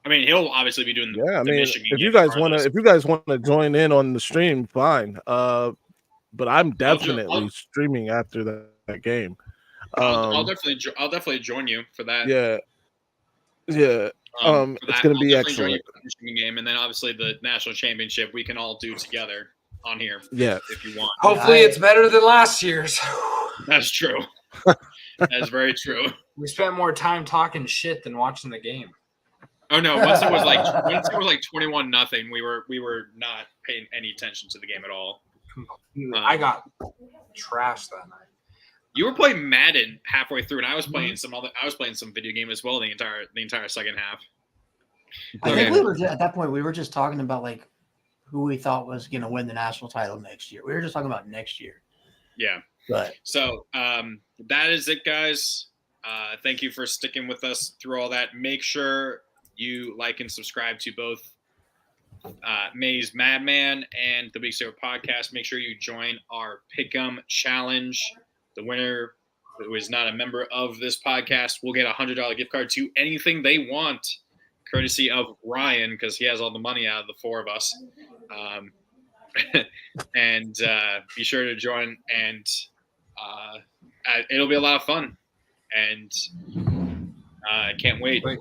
I mean, he'll obviously be doing the, Yeah, I the mean, Michigan if game you guys regardless. want to join in on the stream, fine. But I'm definitely I'll- streaming after that game. I'll definitely join you for that. Yeah. For It's that. gonna I'll be definitely join you excellent. for the Michigan game, and then obviously the national championship we can all do together on here Yeah. if you want. hopefully it's better than last year's. That's true. That's very true. We spent more time talking shit than watching the game. Oh no! Once it was like 21-0, we were not paying any attention to the game at all. I got trashed that night. You were playing Madden halfway through, and I was playing some video game as well the entire second half. I Okay. think we were at that point. We were just talking about like who we thought was going to win the national title next year. We were just talking about next year. Yeah. But So that is it, guys. Thank you for sticking with us through all that. Make sure you like and subscribe to both Maze Madman and the Big Zero Podcast. Make sure you join our Pick'em Challenge. The winner who is not a member of this podcast will get a $100 gift card to anything they want, courtesy of Ryan, because he has all the money out of the four of us. And be sure to join, and it'll be a lot of fun. And I can't wait. Wait.